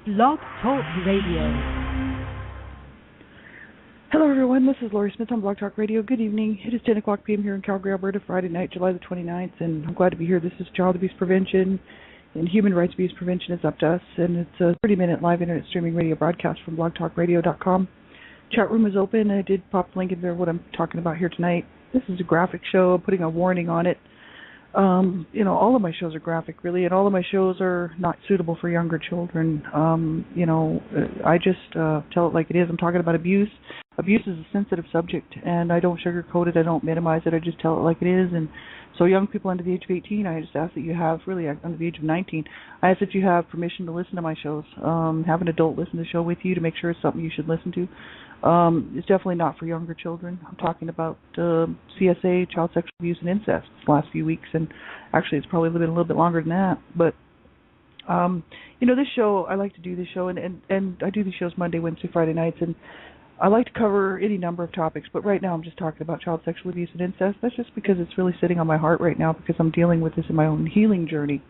Blog Talk Radio. Hello everyone, this is Lori Smith on Blog Talk Radio. Good evening. It is 10 o'clock p.m. here in Calgary, Alberta, Friday night, July the 29th, and I'm glad to be here. This is Child Abuse Prevention, and Human Rights Abuse Prevention is up to us, and it's a 30-minute live internet streaming radio broadcast from blogtalkradio.com. Chat room is open. I did pop the link in there what I'm talking about here tonight. This is a graphic show. I'm putting a warning on it. All of my shows are graphic, really, and all of my shows are not suitable for younger children. I just tell it like it is. I'm talking about abuse. Abuse is a sensitive subject, and I don't sugarcoat it. I don't minimize it. I just tell it like it is. And so young people under the age of 18, I just ask that you have, really under the age of 19, I ask that you have permission to listen to my shows. Have an adult listen to the show with you to make sure it's something you should listen to. It's definitely not for younger children. I'm talking about CSA, child sexual abuse, and incest this last few weeks, and actually it's probably been a little bit longer than that. But this show, I like to do this show, and I do these shows Monday, Wednesday, Friday nights, and I like to cover any number of topics. But right now I'm just talking about child sexual abuse and incest. That's just because it's really sitting on my heart right now, because I'm dealing with this in my own healing journey.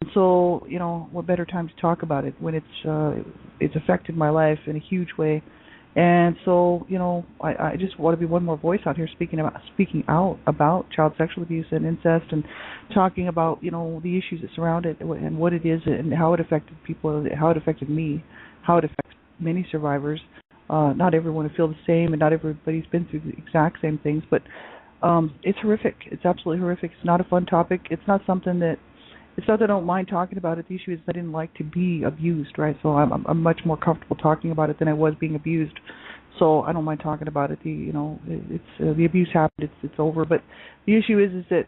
And so, what better time to talk about it when it's affected my life in a huge way. And so, I just want to be one more voice out here speaking out about child sexual abuse and incest, and talking about, the issues that surround it and what it is and how it affected people, how it affected me, how it affects many survivors. Not everyone will feel the same, and not everybody's been through the exact same things, but it's horrific. It's absolutely horrific. It's not a fun topic. It's not that I don't mind talking about it. The issue is I didn't like to be abused, right? So I'm much more comfortable talking about it than I was being abused. So I don't mind talking about it. The abuse happened. It's over. But the issue is that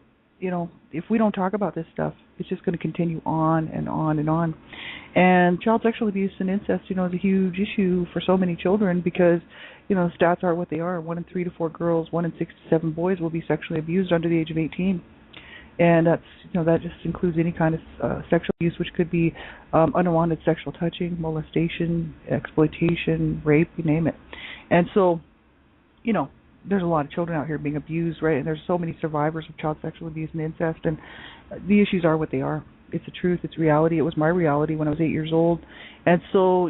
if we don't talk about this stuff, it's just going to continue on and on and on. And child sexual abuse and incest, is a huge issue for so many children, because the stats are what they are. 1 in 3 to 4 girls, 1 in 6 to 7 boys will be sexually abused under the age of 18. And that's, that just includes any kind of sexual abuse, which could be unwanted sexual touching, molestation, exploitation, rape, you name it. And so, there's a lot of children out here being abused, right? And there's so many survivors of child sexual abuse and incest, and the issues are what they are. It's the truth. It's reality. It was my reality when I was 8 years old. And so,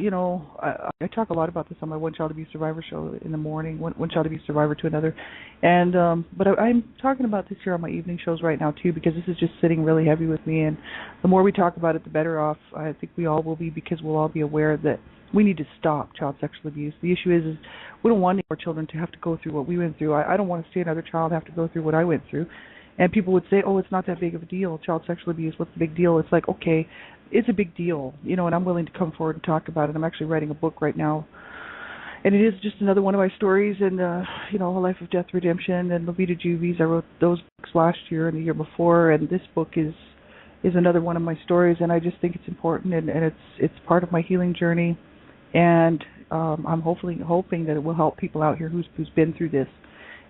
I talk a lot about this on my One Child Abuse Survivor show in the morning, One Child Abuse Survivor to another. And but I'm talking about this here on my evening shows right now, too, because this is just sitting really heavy with me. And the more we talk about it, the better off I think we all will be, because we'll all be aware that we need to stop child sexual abuse. The issue is we don't want any more children to have to go through what we went through. I don't want to see another child have to go through what I went through. And people would say, oh, it's not that big of a deal, child sexual abuse, what's the big deal? It's like, okay, it's a big deal, and I'm willing to come forward and talk about it. I'm actually writing a book right now, and it is just another one of my stories, and, A Life of Death Redemption, and La Vida Juvies. I wrote those books last year and the year before, and this book is another one of my stories, and I just think it's important, and it's part of my healing journey, and I'm hoping that it will help people out here who's been through this.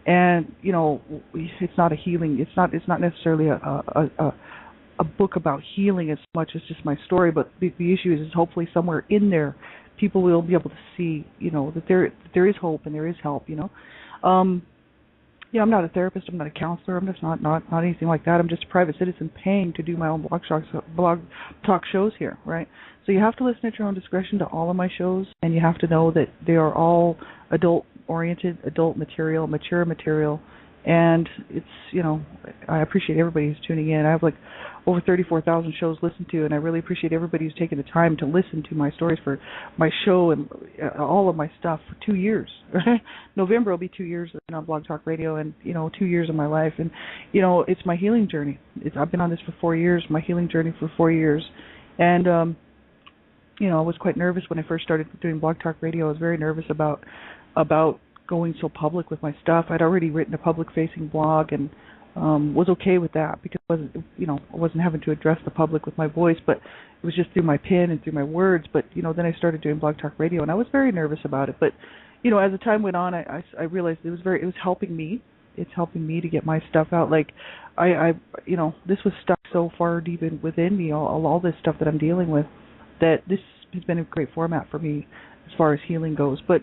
And it's not a healing. It's not necessarily a book about healing as much as just my story. But the issue is hopefully somewhere in there, people will be able to see that there is hope and there is help. I'm not a therapist. I'm not a counselor. I'm just not anything like that. I'm just a private citizen paying to do my own blog talk shows here, right? So you have to listen at your own discretion to all of my shows, and you have to know that they are all adult-oriented, adult material, mature material, and it's, I appreciate everybody who's tuning in. I have over 34,000 shows listened to, and I really appreciate everybody who's taken the time to listen to my stories for my show and all of my stuff for 2 years. November will be 2 years on Blog Talk Radio, and 2 years of my life, and it's my healing journey. I've been on this for 4 years, my healing journey for 4 years, and I was quite nervous when I first started doing Blog Talk Radio. I was very nervous about going so public with my stuff. I'd already written a public-facing blog, and was okay with that, because I wasn't having to address the public with my voice, but it was just through my pen and through my words. But then I started doing Blog Talk Radio, and I was very nervous about it. But as the time went on, I realized it was helping me. It's helping me to get my stuff out. Like this was stuck so far deep within me, all this stuff that I'm dealing with, that this has been a great format for me as far as healing goes. But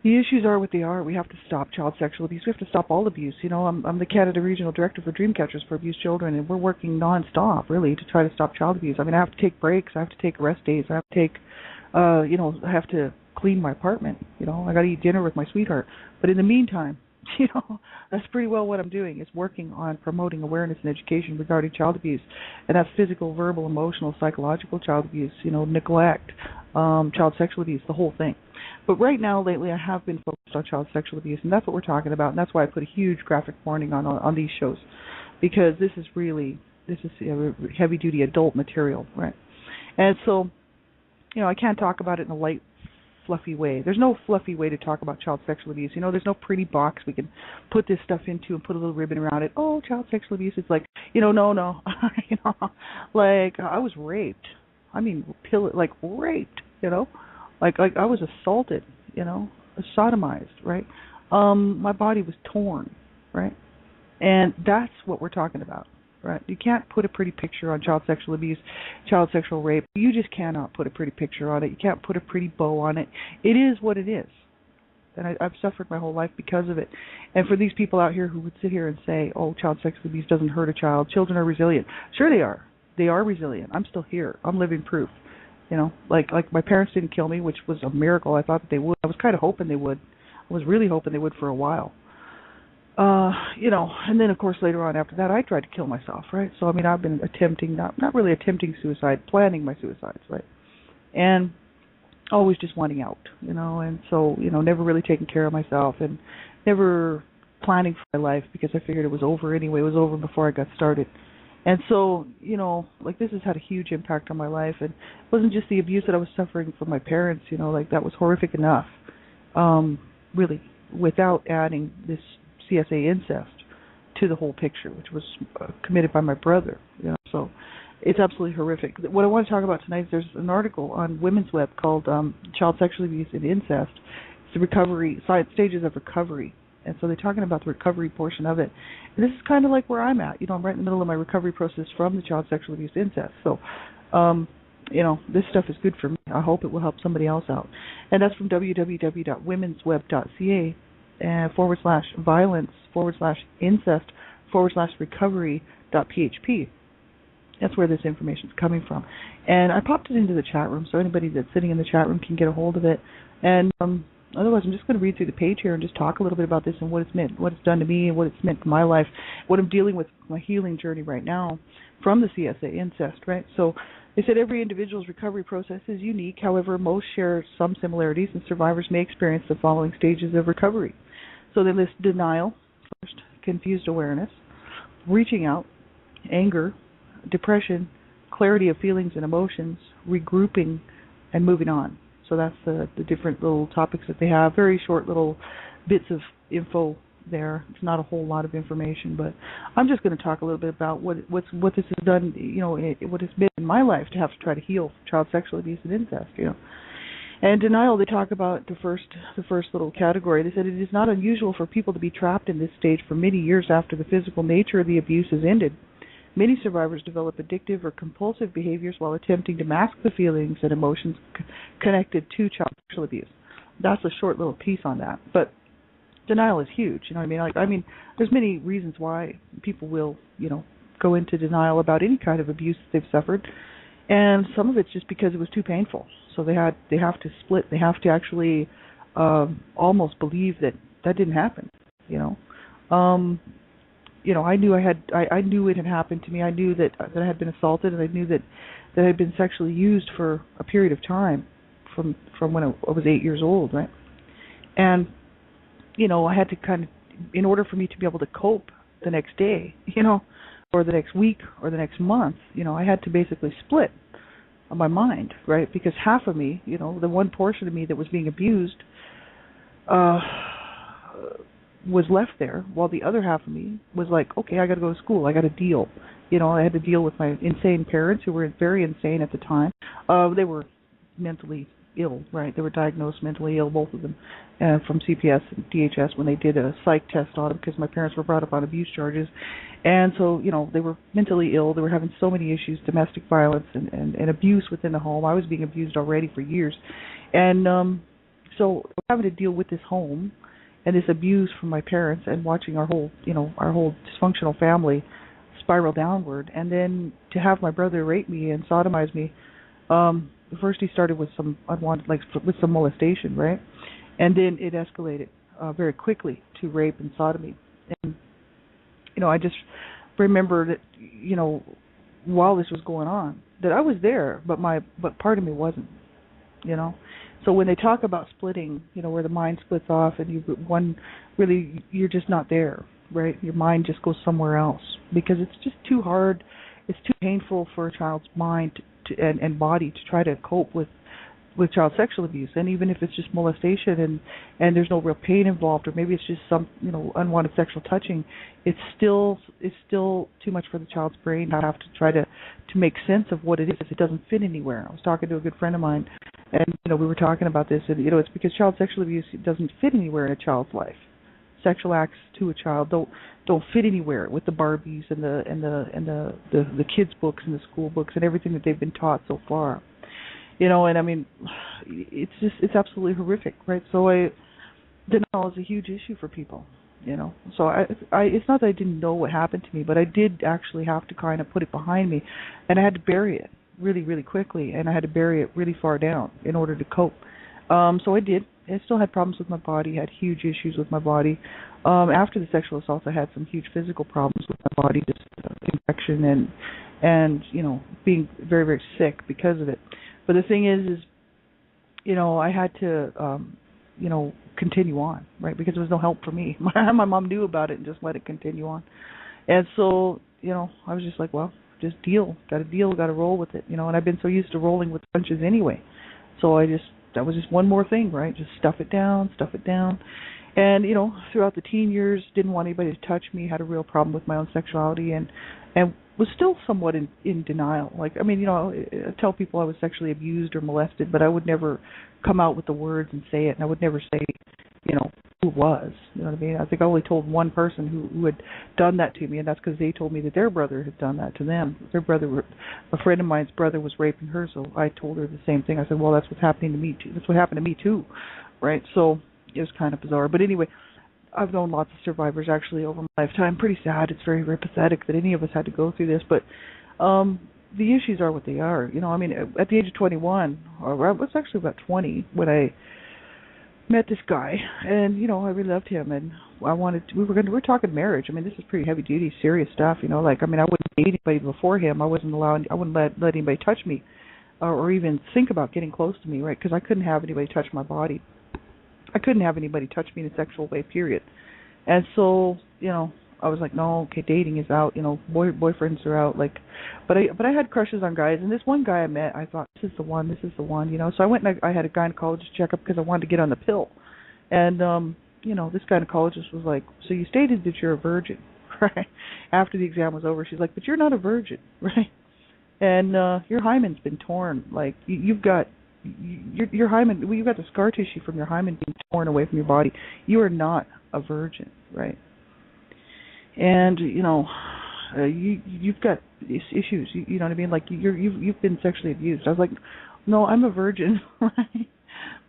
The issues are what they are. We have to stop child sexual abuse. We have to stop all abuse. You know, I'm the Canada Regional Director for Dreamcatchers for Abused Children, and we're working nonstop, really, to try to stop child abuse. I mean, I have to take breaks. I have to take rest days. I have to take, I have to clean my apartment. You know, I got to eat dinner with my sweetheart. But in the meantime, you know, that's pretty well what I'm doing, is working on promoting awareness and education regarding child abuse. And that's physical, verbal, emotional, psychological child abuse, you know, neglect, child sexual abuse, the whole thing. But right now, lately, I have been focused on child sexual abuse, and that's what we're talking about, and that's why I put a huge graphic warning on these shows, because this is heavy-duty adult material, right? And so, you know, I can't talk about it in a light, fluffy way. There's no fluffy way to talk about child sexual abuse. You know, there's no pretty box we can put this stuff into and put a little ribbon around it. Oh, child sexual abuse. It's like, you know, no. You know, like, I was raped. I mean, raped, you know? Like I was assaulted, you know, sodomized, right? My body was torn, right? And that's what we're talking about, right? You can't put a pretty picture on child sexual abuse, child sexual rape. You just cannot put a pretty picture on it. You can't put a pretty bow on it. It is what it is. And I've suffered my whole life because of it. And for these people out here who would sit here and say, oh, child sexual abuse doesn't hurt a child, children are resilient. Sure they are. They are resilient. I'm still here. I'm living proof. You know, like my parents didn't kill me, which was a miracle. I thought that they would. I was kind of hoping they would. I was really hoping they would for a while. You know, and then of course later on after that I tried to kill myself, right? So I mean I've been attempting, not really attempting suicide, planning my suicides, right? And always just wanting out, you know, and so, you know, never really taking care of myself and never planning for my life because I figured it was over anyway. It was over before I got started. And so, you know, like this has had a huge impact on my life, and it wasn't just the abuse that I was suffering from my parents, you know, like that was horrific enough, really, without adding this CSA incest to the whole picture, which was committed by my brother, you know, so it's absolutely horrific. What I want to talk about tonight is there's an article on Women's Web called Child Sexual Abuse and Incest. It's the recovery, stages of recovery. And so they're talking about the recovery portion of it. And this is kind of like where I'm at. You know, I'm right in the middle of my recovery process from the child sexual abuse incest. So, you know, this stuff is good for me. I hope it will help somebody else out. And that's from www.womensweb.ca /violence/incest/recovery.php. That's where this information is coming from. And I popped it into the chat room, so anybody that's sitting in the chat room can get a hold of it. And otherwise, I'm just going to read through the page here and just talk a little bit about this and what it's meant, what it's done to me, and what it's meant to my life, what I'm dealing with, my healing journey right now from the CSA incest, right? So they said every individual's recovery process is unique. However, most share some similarities, and survivors may experience the following stages of recovery. So they list denial first, confused awareness, reaching out, anger, depression, clarity of feelings and emotions, regrouping, and moving on. So that's the different little topics that they have. Very short little bits of info there. It's not a whole lot of information, but I'm just going to talk a little bit about what this has done, you know, what it's been in my life to have to try to heal child sexual abuse and incest, you know. And denial, they talk about the first little category. They said it is not unusual for people to be trapped in this stage for many years after the physical nature of the abuse has ended. Many survivors develop addictive or compulsive behaviors while attempting to mask the feelings and emotions connected to child sexual abuse. That's a short little piece on that. But denial is huge. You know what I mean? There's many reasons why people will, you know, go into denial about any kind of abuse that they've suffered. And some of it's just because it was too painful. So they have to split. They have to actually almost believe that didn't happen, you know. You know, I knew I knew it had happened to me. I knew that I had been assaulted, and I knew that I had been sexually used for a period of time from when I was 8 years old, right? And, you know, I had to kind of, in order for me to be able to cope the next day, you know, or the next week or the next month, you know, I had to basically split my mind, right? Because half of me, you know, the one portion of me that was being abused, was left there, while the other half of me was like, okay, I got to go to school. I got to deal. You know, I had to deal with my insane parents who were very insane at the time. They were mentally ill, right? They were diagnosed mentally ill, both of them, from CPS and DHS when they did a psych test on them because my parents were brought up on abuse charges. And so, you know, they were mentally ill. They were having so many issues, domestic violence and abuse within the home. I was being abused already for years. And so having to deal with this home and this abuse from my parents and watching our whole dysfunctional family spiral downward, and then to have my brother rape me and sodomize me. First he started with some unwanted, like with some molestation, right? And then it escalated very quickly to rape and sodomy. And I just remember that while this was going on, that I was there, but part of me wasn't. So when they talk about splitting, where the mind splits off and you're just not there, right? Your mind just goes somewhere else because it's just too hard. It's too painful for a child's mind and body to try to cope with child sexual abuse. And even if it's just molestation and there's no real pain involved, or maybe it's just some unwanted sexual touching, it's still too much for the child's brain to have to try to make sense of what it is. It doesn't fit anywhere. I was talking to a good friend of mine, and we were talking about this, and it's because child sexual abuse doesn't fit anywhere in a child's life. Sexual acts to a child don't fit anywhere with the Barbies and the kids' books and the school books and everything that they've been taught so far. And I mean, it's absolutely horrific, right? So denial is a huge issue for people, So it's not that I didn't know what happened to me, but I did actually have to kind of put it behind me, and I had to bury it really, really quickly, and I had to bury it really far down in order to cope. So I did. I still had problems with my body, had huge issues with my body. After the sexual assaults, I had some huge physical problems with my body, just infection and being very, very sick because of it. But the thing is I had to, continue on, right? Because there was no help for me. My mom knew about it and just let it continue on. And so, I was just like, well, just got to roll with it, And I've been so used to rolling with punches anyway. So that was just one more thing, right? Just stuff it down. And, throughout the teen years, didn't want anybody to touch me, had a real problem with my own sexuality, and was still somewhat in denial. Like, I mean, I tell people I was sexually abused or molested, but I would never come out with the words and say it, and I would never say, who it was. You know what I mean? I think I only told one person who had done that to me, and that's because they told me that their brother had done that to them. A friend of mine's brother was raping her, so I told her the same thing. I said, well, that's what's happening to me too. That's what happened to me too, right? So it was kind of bizarre. But anyway, I've known lots of survivors actually over my lifetime. Pretty sad. It's very, very pathetic that any of us had to go through this. But the issues are what they are. I mean, at the age of 21, or I was actually about 20 when I met this guy, and I really loved him, and we were talking marriage. I mean, this is pretty heavy duty, serious stuff. I wouldn't date anybody before him. I wouldn't let anybody touch me, or even think about getting close to me, right? Because I couldn't have anybody touch my body. I couldn't have anybody touch me in a sexual way, period. And so, I was like, no, okay, dating is out. Boyfriends are out. Like, but I had crushes on guys, and this one guy I met, I thought, this is the one. So I went and I had a gynecologist checkup because I wanted to get on the pill. And this gynecologist was like, so you stated that you're a virgin, right? After the exam was over, she's like, but you're not a virgin, right? And your hymen's been torn. Like, you've got your hymen. You've got the scar tissue from your hymen being torn away from your body. You are not a virgin, right? And you've got issues. You know what I mean? Like you've been sexually abused. I was like, no, I'm a virgin. Right?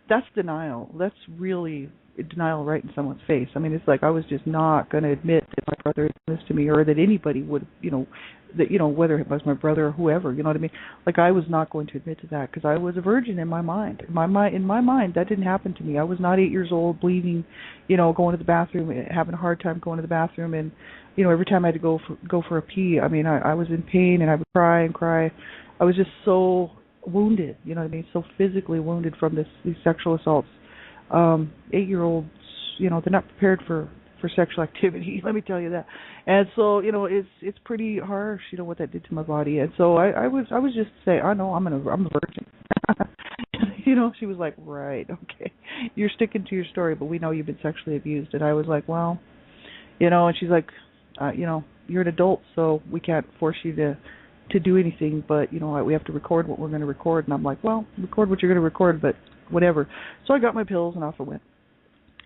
That's denial. That's really denial right in someone's face. I mean, it's like I was just not going to admit that my brother had done this to me, or that anybody would, whether it was my brother or whoever. You know what I mean? Like I was not going to admit to that because I was a virgin in my mind. In my mind, that didn't happen to me. I was not 8 years old, bleeding, going to the bathroom, having a hard time going to the bathroom, and every time I had to go for a pee. I mean, I was in pain, and I would cry and cry. I was just so wounded. You know what I mean? So physically wounded from these sexual assaults. 8-year-olds, they're not prepared for sexual activity. Let me tell you that. And so, it's pretty harsh, what that did to my body. And so I was just saying, I know I'm a virgin. She was like, right, okay, you're sticking to your story, but we know you've been sexually abused. And I was like, well, and she's like, you're an adult, so we can't force you to do anything, but we have to record what we're going to record. And I'm like, well, record what you're going to record, but whatever. So I got my pills and off I went.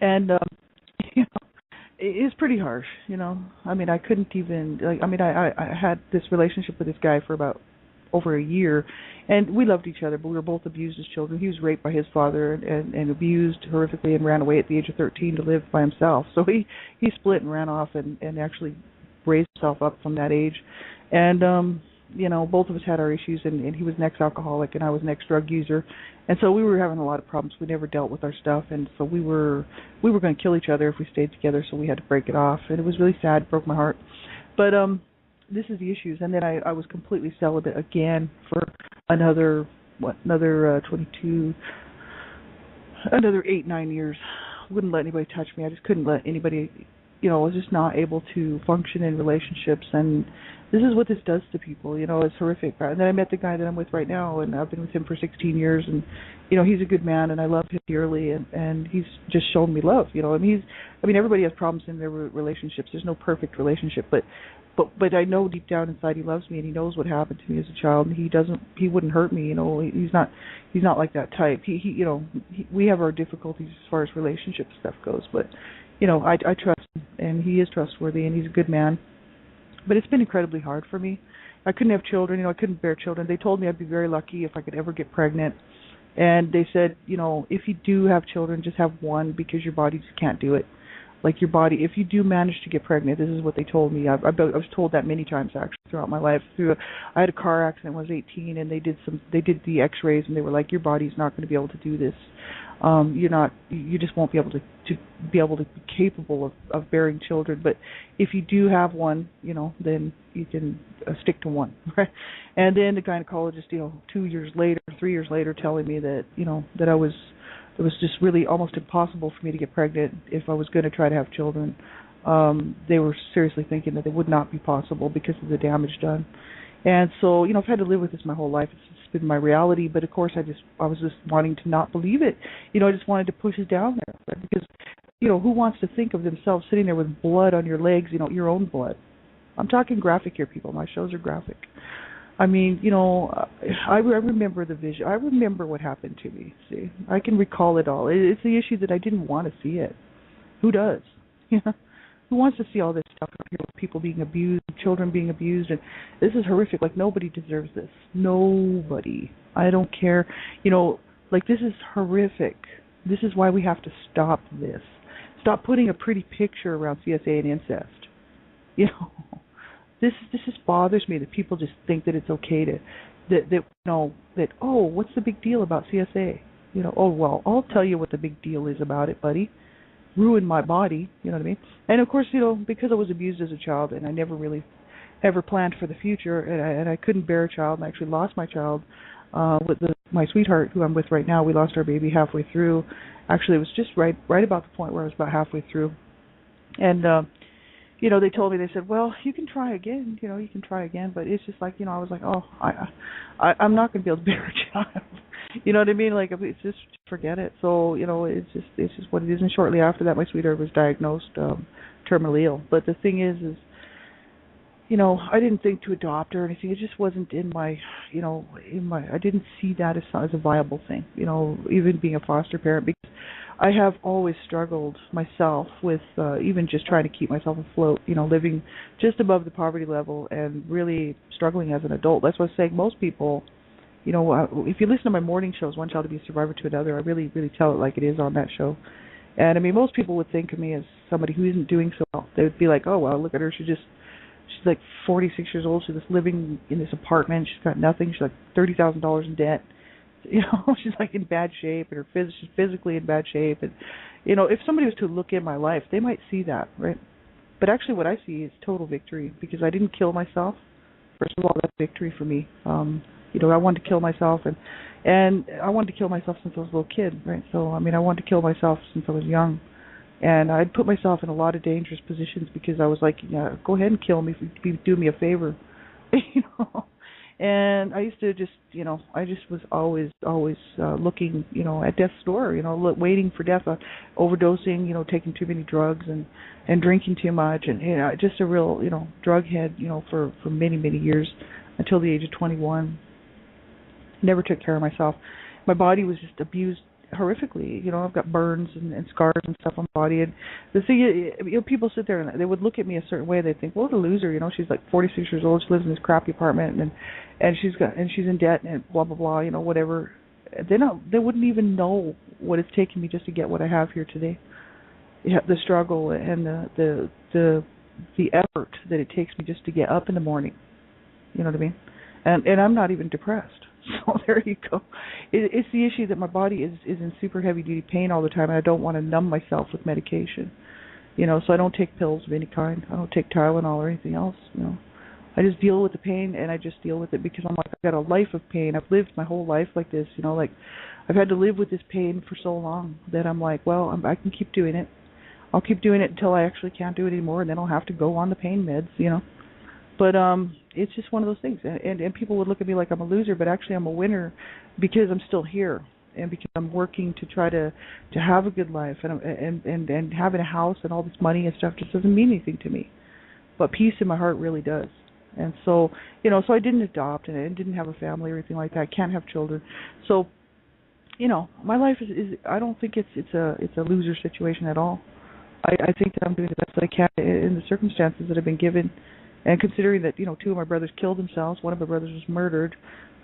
And it's pretty harsh. I mean, I couldn't even I had this relationship with this guy for about over a year, and we loved each other, but we were both abused as children. He was raped by his father and abused horrifically and ran away at the age of 13 to live by himself. So he split and ran off and actually raised himself up from that age. And both of us had our issues, and he was an ex-alcoholic and I was an ex-drug user, and so we were having a lot of problems. We never dealt with our stuff, and so we were going to kill each other if we stayed together, so we had to break it off, and it was really sad. It broke my heart. But this is the issues. And then I was completely celibate again for another 8-9 years. Wouldn't let anybody touch me. I just couldn't let anybody, I was just not able to function in relationships, and this is what this does to people. It's horrific. And then I met the guy that I'm with right now, and I've been with him for 16 years, and he's a good man, and I love him dearly, and he's just shown me love. Everybody has problems in their relationships. There's no perfect relationship, but I know deep down inside he loves me, and he knows what happened to me as a child, and he wouldn't hurt me. He's not like that type. We have our difficulties as far as relationship stuff goes, but I trust him, and he is trustworthy, and he's a good man. But it's been incredibly hard for me. I couldn't have children. I couldn't bear children. They told me I'd be very lucky if I could ever get pregnant. And they said, if you do have children, just have one, because your body just can't do it. Like your body, if you do manage to get pregnant, this is what they told me. I was told that many times actually throughout my life. I had a car accident when I was 18, and they did the X-rays, and they were like, your body's not going to be able to do this. You just won't be able to be capable of bearing children. But if you do have one, then you can stick to one, right? And then the gynecologist, 3 years later, telling me that that it was just really almost impossible for me to get pregnant if I was going to try to have children. They were seriously thinking that it would not be possible because of the damage done. And so, I've had to live with this my whole life. It's been my reality, but of course I was just wanting to not believe it. I just wanted to push it down there, right? Because, who wants to think of themselves sitting there with blood on your legs, your own blood? I'm talking graphic here, people. My shows are graphic. I remember the vision. I remember what happened to me. See, I can recall it all. It's the issue that I didn't want to see it. Who does? Who wants to see all this stuff out here with people being abused, children being abused, and this is horrific. Like, nobody deserves this. Nobody. I don't care. This is horrific. This is why we have to stop this. Stop putting a pretty picture around CSA and incest. This just bothers me that people just think that it's okay what's the big deal about CSA? I'll tell you what the big deal is about it, buddy. Ruin my body, you know what I mean? And of course, because I was abused as a child, and I never really ever planned for the future, and I couldn't bear a child, and I actually lost my child with my sweetheart, who I'm with right now. We lost our baby halfway through. Actually, it was just right about the point where I was about halfway through, and they told me, they said, well, you can try again, but it's just like, I was like, I'm not going to be able to bear a child. You know what I mean? Like, it's just, forget it. So, it's just what it is. And shortly after that, my sweetheart was diagnosed terminally ill. But the thing is, I didn't think to adopt or anything. It just wasn't in my, I didn't see that as a viable thing, even being a foster parent, because I have always struggled myself with even just trying to keep myself afloat, living just above the poverty level and really struggling as an adult. That's what I was saying. Most people, if you listen to my morning shows, One Child Abuse Survivor to Another, I really, really tell it like it is on that show. And most people would think of me as somebody who isn't doing so well. They would be like, oh, well, look at her. She's like 46 years old. She's just living in this apartment. She's got nothing. She's like $30,000 in debt. She's like in bad shape, and she's physically in bad shape. And, if somebody was to look at my life, they might see that, right? But actually what I see is total victory, because I didn't kill myself. First of all, that's victory for me. I wanted to kill myself, and I wanted to kill myself since I was a little kid, right? So, I wanted to kill myself since I was young. And I'd put myself in a lot of dangerous positions because I was like, yeah, go ahead and kill me if you do me a favor, And I used to just, I just was always looking, at death's door, waiting for death, overdosing, taking too many drugs and drinking too much, and just a real, drug head, for many, many years until the age of 21. Never took care of myself. My body was just abused horrifically. You know, I've got burns and scars and stuff on my body. And the thing is, you know, people sit there and they would look at me a certain way. They think, well, what a loser. You know, she's like 46 years old. She lives in this crappy apartment and she's in debt and blah blah blah. You know, whatever. They wouldn't even know what it's taken me just to get what I have here today. Yeah, the struggle and the effort that it takes me just to get up in the morning. You know what I mean? And I'm not even depressed. So there you go. It's the issue that my body is in super heavy duty pain all the time, and I don't want to numb myself with medication. You know, so I don't take pills of any kind. I don't take Tylenol or anything else. You know, I just deal with the pain, and I just deal with it because I'm like, I've got a life of pain. I've lived my whole life like this. You know, like I've had to live with this pain for so long that I'm like, well, I can keep doing it. I'll keep doing it until I actually can't do it anymore, and then I'll have to go on the pain meds. You know. But it's just one of those things, and people would look at me like I'm a loser, but actually I'm a winner because I'm still here, and because I'm working to try to have a good life, and having a house and all this money and stuff just doesn't mean anything to me, but peace in my heart really does. And so, you know, so I didn't adopt and I didn't have a family or anything like that. I can't have children, so, you know, my life is I don't think it's a loser situation at all. I think that I'm doing the best that I can in the circumstances that I've been given. And considering that, you know, two of my brothers killed themselves, one of my brothers was murdered,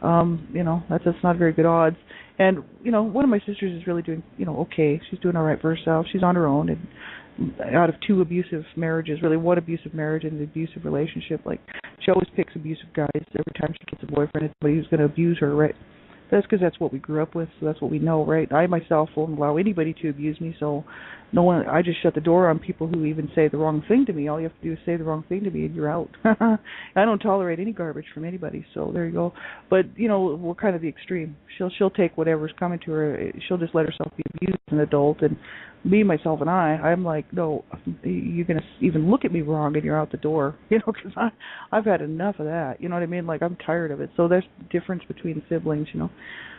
you know, that's not very good odds. And, you know, one of my sisters is really doing, you know, okay. She's doing all right for herself. She's on her own. And out of two abusive marriages, really one abusive marriage and an abusive relationship, like she always picks abusive guys every time she gets a boyfriend. It's somebody who's going to abuse her, right? That's because that's what we grew up with, so that's what we know, right? I myself won't allow anybody to abuse me, so no one. I just shut the door on people who even say the wrong thing to me. All you have to do is say the wrong thing to me, and you're out. I don't tolerate any garbage from anybody, so there you go. But you know, we're kind of the extreme. She'll take whatever's coming to her. She'll just let herself be abused as an adult. And me, myself, and I'm like, no, you're gonna even look at me wrong, and you're out the door. You know, because I've had enough of that. You know what I mean? Like I'm tired of it. So there's a difference between siblings, you know.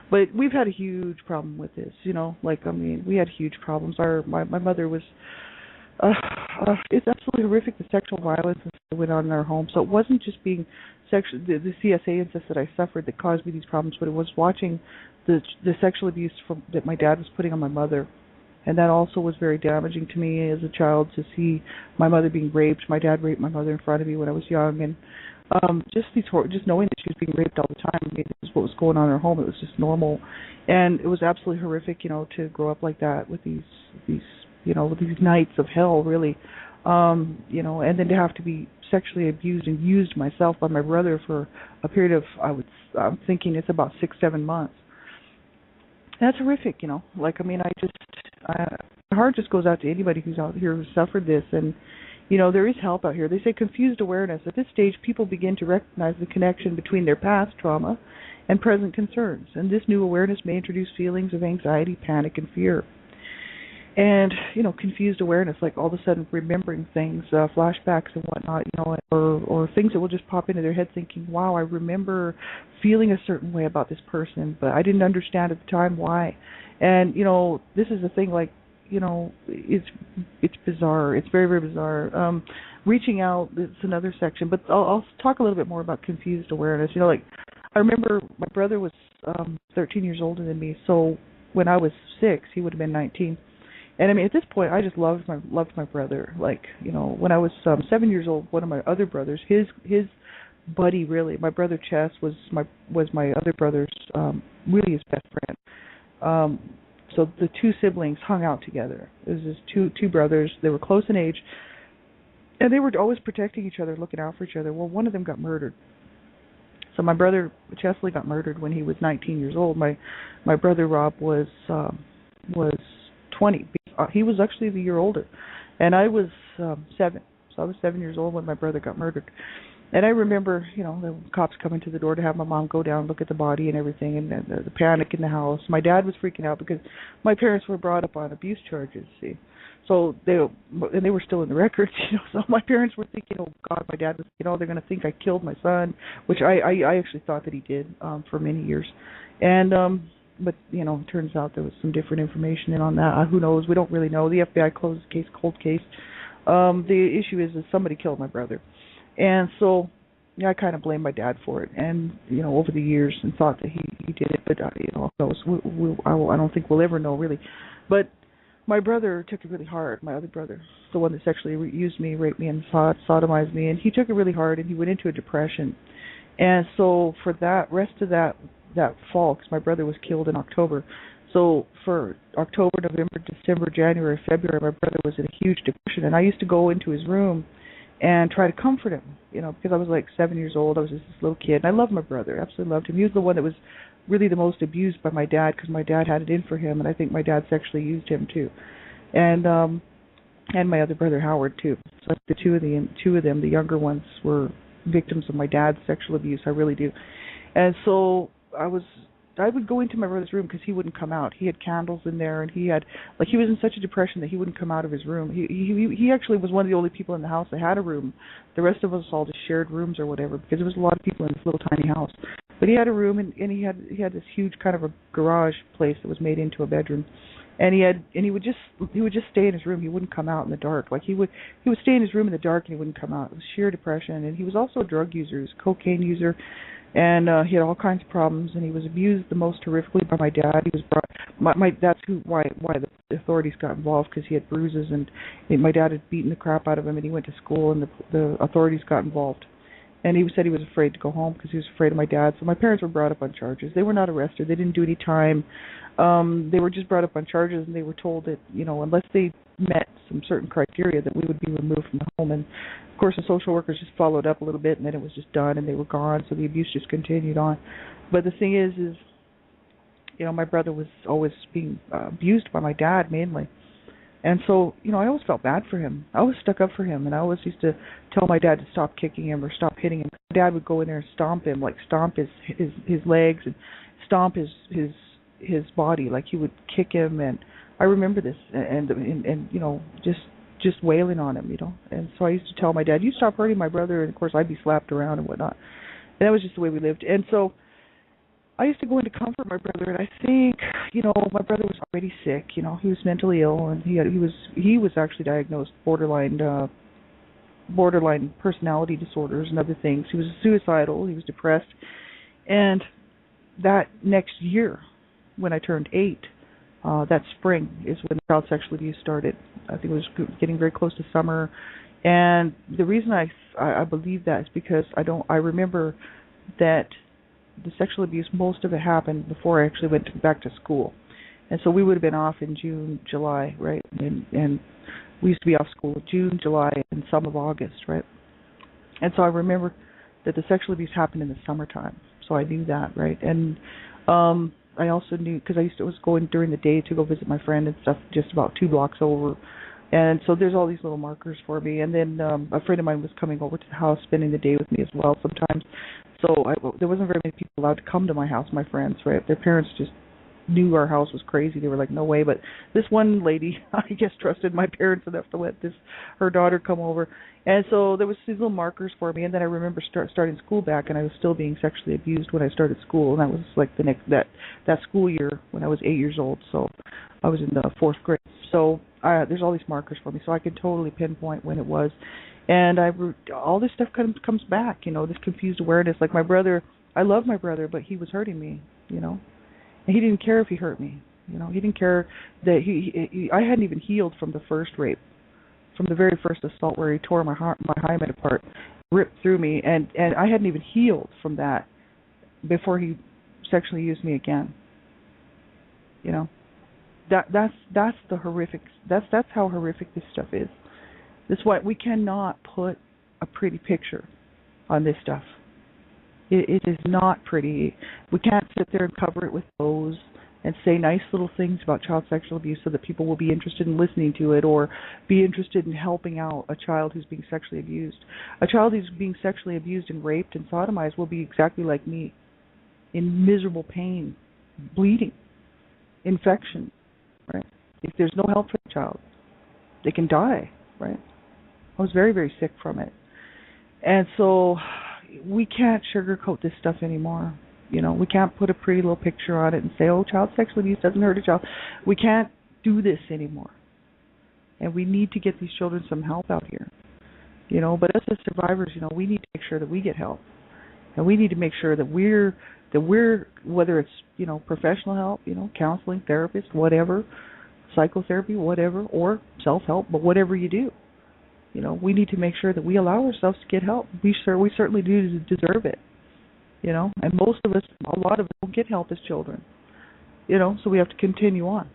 But we've had a huge problem with this, you know. Like, I mean, we had huge problems. My mother was, it's absolutely horrific, the sexual violence that went on in our home. So it wasn't just being sexual, the CSA incest that I suffered that caused me these problems, but it was watching the sexual abuse that my dad was putting on my mother. And that also was very damaging to me as a child, to see my mother being raped. My dad raped my mother in front of me when I was young, and just knowing that she was being raped all the time. I mean, this is what was going on in her home. It was just normal, and it was absolutely horrific, you know, to grow up like that with these you know, with these nights of hell, really, you know, and then to have to be sexually abused and used myself by my brother for a period of, I'm thinking it's about 6-7 months. That's horrific, you know. Like, I mean, my heart just goes out to anybody who's out here who suffered this. And, you know, there is help out here. They say confused awareness. At this stage, people begin to recognize the connection between their past trauma and present concerns. And this new awareness may introduce feelings of anxiety, panic, and fear. And, you know, confused awareness, like all of a sudden remembering things, flashbacks and whatnot, you know, or things that will just pop into their head thinking, wow, I remember feeling a certain way about this person, but I didn't understand at the time why. And, you know, this is the thing, like, you know, it's bizarre. It's very, very bizarre. Reaching out, it's another section, but I'll talk a little bit more about confused awareness. You know, like, I remember my brother was 13 years older than me, so when I was 6, he would have been 19. And I mean, at this point, I just loved my brother. Like, you know, when I was 7 years old, one of my other brothers, his buddy, really, my brother Chess was my other brother's really his best friend. So the two siblings hung out together. It was just two brothers. They were close in age, and they were always protecting each other, looking out for each other. Well, one of them got murdered. So my brother Chesley got murdered when he was 19 years old. My brother Rob was 20. He was actually the year older, and I was 7. So I was 7 years old when my brother got murdered. And I remember, you know, the cops coming to the door to have my mom go down, look at the body and everything, and the panic in the house. My dad was freaking out because my parents were brought up on abuse charges, see. So they were still in the records, you know. So my parents were thinking, oh God, my dad was, you know, they're going to think I killed my son, which I actually thought that he did for many years. And but, you know, it turns out there was some different information in on that. Who knows? We don't really know. The FBI closed the case, cold case. The issue is that somebody killed my brother. And so I kind of blame my dad for it, and over the years, and thought that he did it, but who knows? I don't think we'll ever know really. But my brother took it really hard. My other brother, the one that sexually used me, raped me, and sodomized me, and he took it really hard, and he went into a depression. And so for that rest of that fall, because my brother was killed in October, so for October, November, December, January, February, my brother was in a huge depression, and I used to go into his room and try to comfort him, because I was like 7 years old. I was just this little kid, and I loved my brother, absolutely loved him. He was the one that was really the most abused by my dad, because my dad had it in for him, and I think my dad sexually used him too, and my other brother Howard too. So the two of them, the younger ones, were victims of my dad's sexual abuse. I really do. And so I would go into my brother's room because he wouldn't come out. He had candles in there, and he was in such a depression that he wouldn't come out of his room. He actually was one of the only people in the house that had a room. The rest of us all just shared rooms or whatever, because there was a lot of people in this little tiny house. But he had a room, and he had this huge kind of a garage place that was made into a bedroom. And he would just stay in his room. He wouldn't come out in the dark. Like he would stay in his room in the dark, and he wouldn't come out. It was sheer depression. And he was also a drug user. He was a cocaine user, and he had all kinds of problems. And he was abused the most horrifically by my dad. He was that's why the authorities got involved, because he had bruises, and my dad had beaten the crap out of him. And he went to school, and the authorities got involved. And he said he was afraid to go home because he was afraid of my dad. So my parents were brought up on charges. They were not arrested. They didn't do any time. They were just brought up on charges, and they were told that, unless they met some certain criteria, that we would be removed from the home. And, of course, the social workers just followed up a little bit, and then it was just done, and they were gone. So the abuse just continued on. But the thing is my brother was always being abused by my dad mainly. And so, I always felt bad for him. I always stuck up for him, and I always used to tell my dad to stop kicking him or stop hitting him. My dad would go in there and stomp him, like stomp his legs and stomp his body, like he would kick him. And I remember this, and just wailing on him, And so I used to tell my dad, "You stop hurting my brother," and of course I'd be slapped around and whatnot. And that was just the way we lived. And so I used to go in to comfort my brother, and I think, my brother was already sick. He was mentally ill, and he was actually diagnosed borderline personality disorders and other things. He was suicidal. He was depressed, and that next year, when I turned 8, that spring is when child sexual abuse started. I think it was getting very close to summer, and the reason I believe that is because I remember that the sexual abuse, most of it happened before I actually went back to school. And so we would have been off in June, July, right? And we used to be off school June, July, and some of August, right? And so I remember that the sexual abuse happened in the summertime. So I knew that, right? And I also knew, because I was going during the day to go visit my friend and stuff just about 2 blocks over. And so there's all these little markers for me. And then a friend of mine was coming over to the house, spending the day with me as well sometimes. So there wasn't very many people allowed to come to my house, my friends, right? Their parents just knew our house was crazy. They were like, no way. But this one lady, I guess, trusted my parents enough to let her daughter come over. And so there was these little markers for me. And then I remember starting school back, and I was still being sexually abused when I started school. And that was like the next that school year when I was 8 years old. So I was in the 4th grade. So there's all these markers for me, so I can totally pinpoint when it was. And all this stuff comes back, this confused awareness. Like my brother, I love my brother, but he was hurting me, and he didn't care if he hurt me. He didn't care that I hadn't even healed from the first rape, from the very first assault where he tore my hymen apart, ripped through me, and I hadn't even healed from that before he sexually used me again. That's the horrific. That's how horrific this stuff is. That's why we cannot put a pretty picture on this stuff. It is not pretty. We can't sit there and cover it with bows and say nice little things about child sexual abuse so that people will be interested in listening to it or be interested in helping out a child who's being sexually abused. A child who's being sexually abused and raped and sodomized will be exactly like me, in miserable pain, bleeding, infection, right? If there's no help for the child, they can die, right? I was very, very sick from it. And so we can't sugarcoat this stuff anymore. We can't put a pretty little picture on it and say, oh, child sexual abuse doesn't hurt a child. We can't do this anymore. And we need to get these children some help out here. But us as survivors, we need to make sure that we get help. And we need to make sure that we're whether it's, professional help, counseling, therapist, whatever, psychotherapy, whatever, or self-help, but whatever you do, we need to make sure that we allow ourselves to get help. We certainly do deserve it, and most of us, a lot of us don't get help as children, so we have to continue on.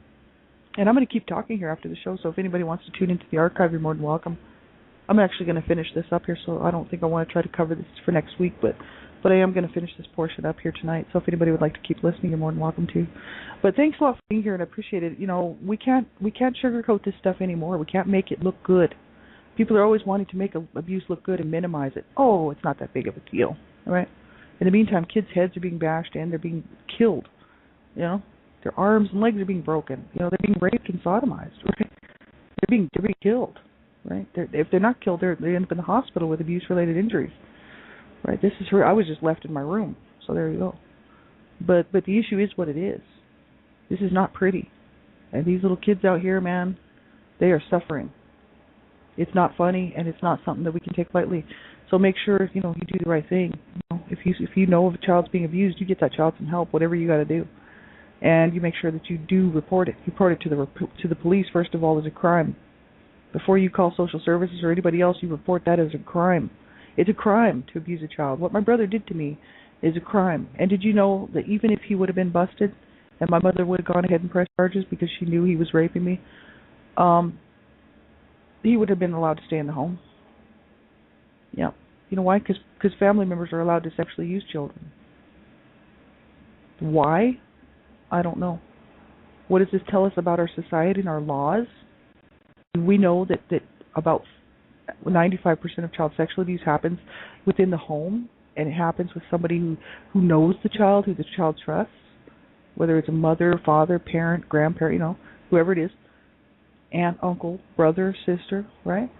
And I'm going to keep talking here after the show, so if anybody wants to tune into the archive, you're more than welcome. I'm actually going to finish this up here, so I don't think I want to try to cover this for next week, but I am going to finish this portion up here tonight. So if anybody would like to keep listening, you're more than welcome to. But thanks a lot for being here, and I appreciate it. We can't sugarcoat this stuff anymore. We can't make it look good. People are always wanting to make abuse look good and minimize it. Oh, it's not that big of a deal, all right? In the meantime, kids' heads are being bashed in. They're being killed, Their arms and legs are being broken. They're being raped and sodomized, right? They're being killed, right? If they're not killed, they end up in the hospital with abuse-related injuries. Right, this is I was just left in my room, so there you go. But the issue is what it is. This is not pretty, and these little kids out here, man, they are suffering. It's not funny, and it's not something that we can take lightly. So make sure you do the right thing. If you know of a child's being abused, you get that child some help, whatever you got to do, and you make sure that you do report it. Report it to the police first of all as a crime. Before you call social services or anybody else, you report that as a crime. It's a crime to abuse a child. What my brother did to me is a crime. And did you know that even if he would have been busted and my mother would have gone ahead and pressed charges because she knew he was raping me, he would have been allowed to stay in the home? Yeah. You know why? Because family members are allowed to sexually use children. Why? I don't know. What does this tell us about our society and our laws? We know that about 95% of child sexual abuse happens within the home, and it happens with somebody who knows the child, who the child trusts, whether it's a mother, father, parent, grandparent, whoever it is, aunt, uncle, brother, sister, right?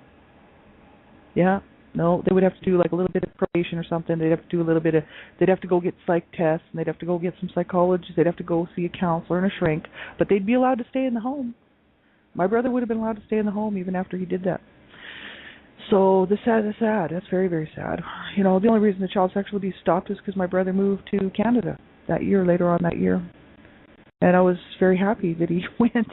Yeah. No, they would have to do like a little bit of probation or something. They'd have to go get psych tests, and they'd have to go get some psychologists. They'd have to go see a counselor and a shrink, but they'd be allowed to stay in the home. My brother would have been allowed to stay in the home even after he did that. So that's sad. That's very, very sad. The only reason the child sexual abuse stopped is because my brother moved to Canada later on that year. And I was very happy that he went,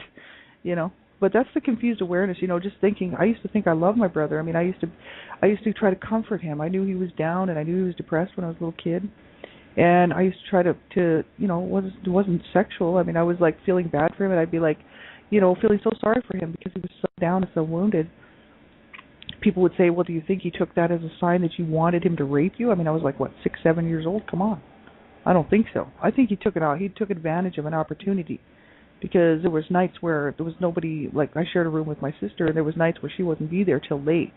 But that's the confused awareness, just thinking. I used to think I loved my brother. I mean, I used to try to comfort him. I knew he was down, and I knew he was depressed when I was a little kid. And I used to try to it wasn't sexual. I mean, I was like feeling bad for him, and I'd be like, feeling so sorry for him because he was so down and so wounded. People would say, well, do you think he took that as a sign that you wanted him to rape you? I mean, I was like, 6, 7 years old? Come on. I don't think so. I think he took advantage of an opportunity, because there was nights where there was nobody, like I shared a room with my sister, and there was nights where she wouldn't be there till late.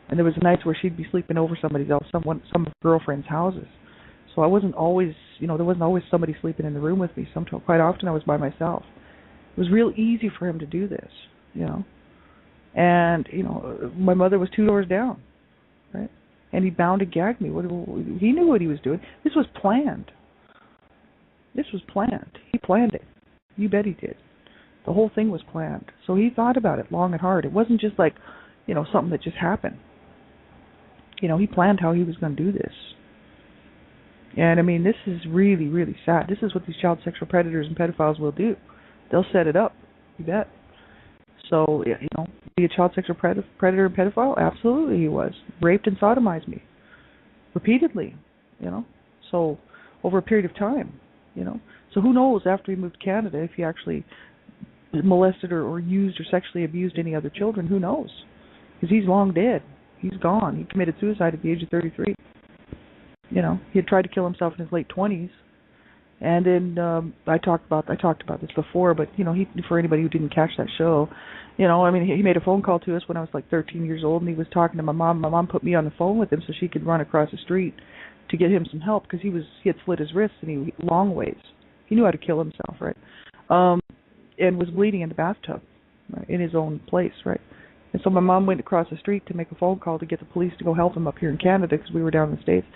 And there was nights where she'd be sleeping over somebody else, some of her girlfriends' houses. So I wasn't always, there wasn't always somebody sleeping in the room with me. Quite often I was by myself. It was real easy for him to do this, And, my mother was 2 doors down, right? And he bound and gagged me. He knew what he was doing. This was planned. He planned it. You bet he did. The whole thing was planned. So he thought about it long and hard. It wasn't just like, something that just happened. He planned how he was going to do this. And, I mean, this is really, really sad. This is what these child sexual predators and pedophiles will do. They'll set it up. You bet. So, be a child sexual predator and pedophile? Absolutely he was. Raped and sodomized me. Repeatedly, So, over a period of time, So who knows after he moved to Canada if he actually molested or used or sexually abused any other children? Who knows? Because he's long dead. He's gone. He committed suicide at the age of 33. He had tried to kill himself in his late 20s. And then I talked about this before, but for anybody who didn't catch that show, he made a phone call to us when I was like 13 years old, and he was talking to my mom. My mom put me on the phone with him so she could run across the street to get him some help, because he had slit his wrists and he long ways. He knew how to kill himself, right? And was bleeding in the bathtub, right, in his own place, right? And so my mom went across the street to make a phone call to get the police to go help him up here in Canada, because we were down in the States.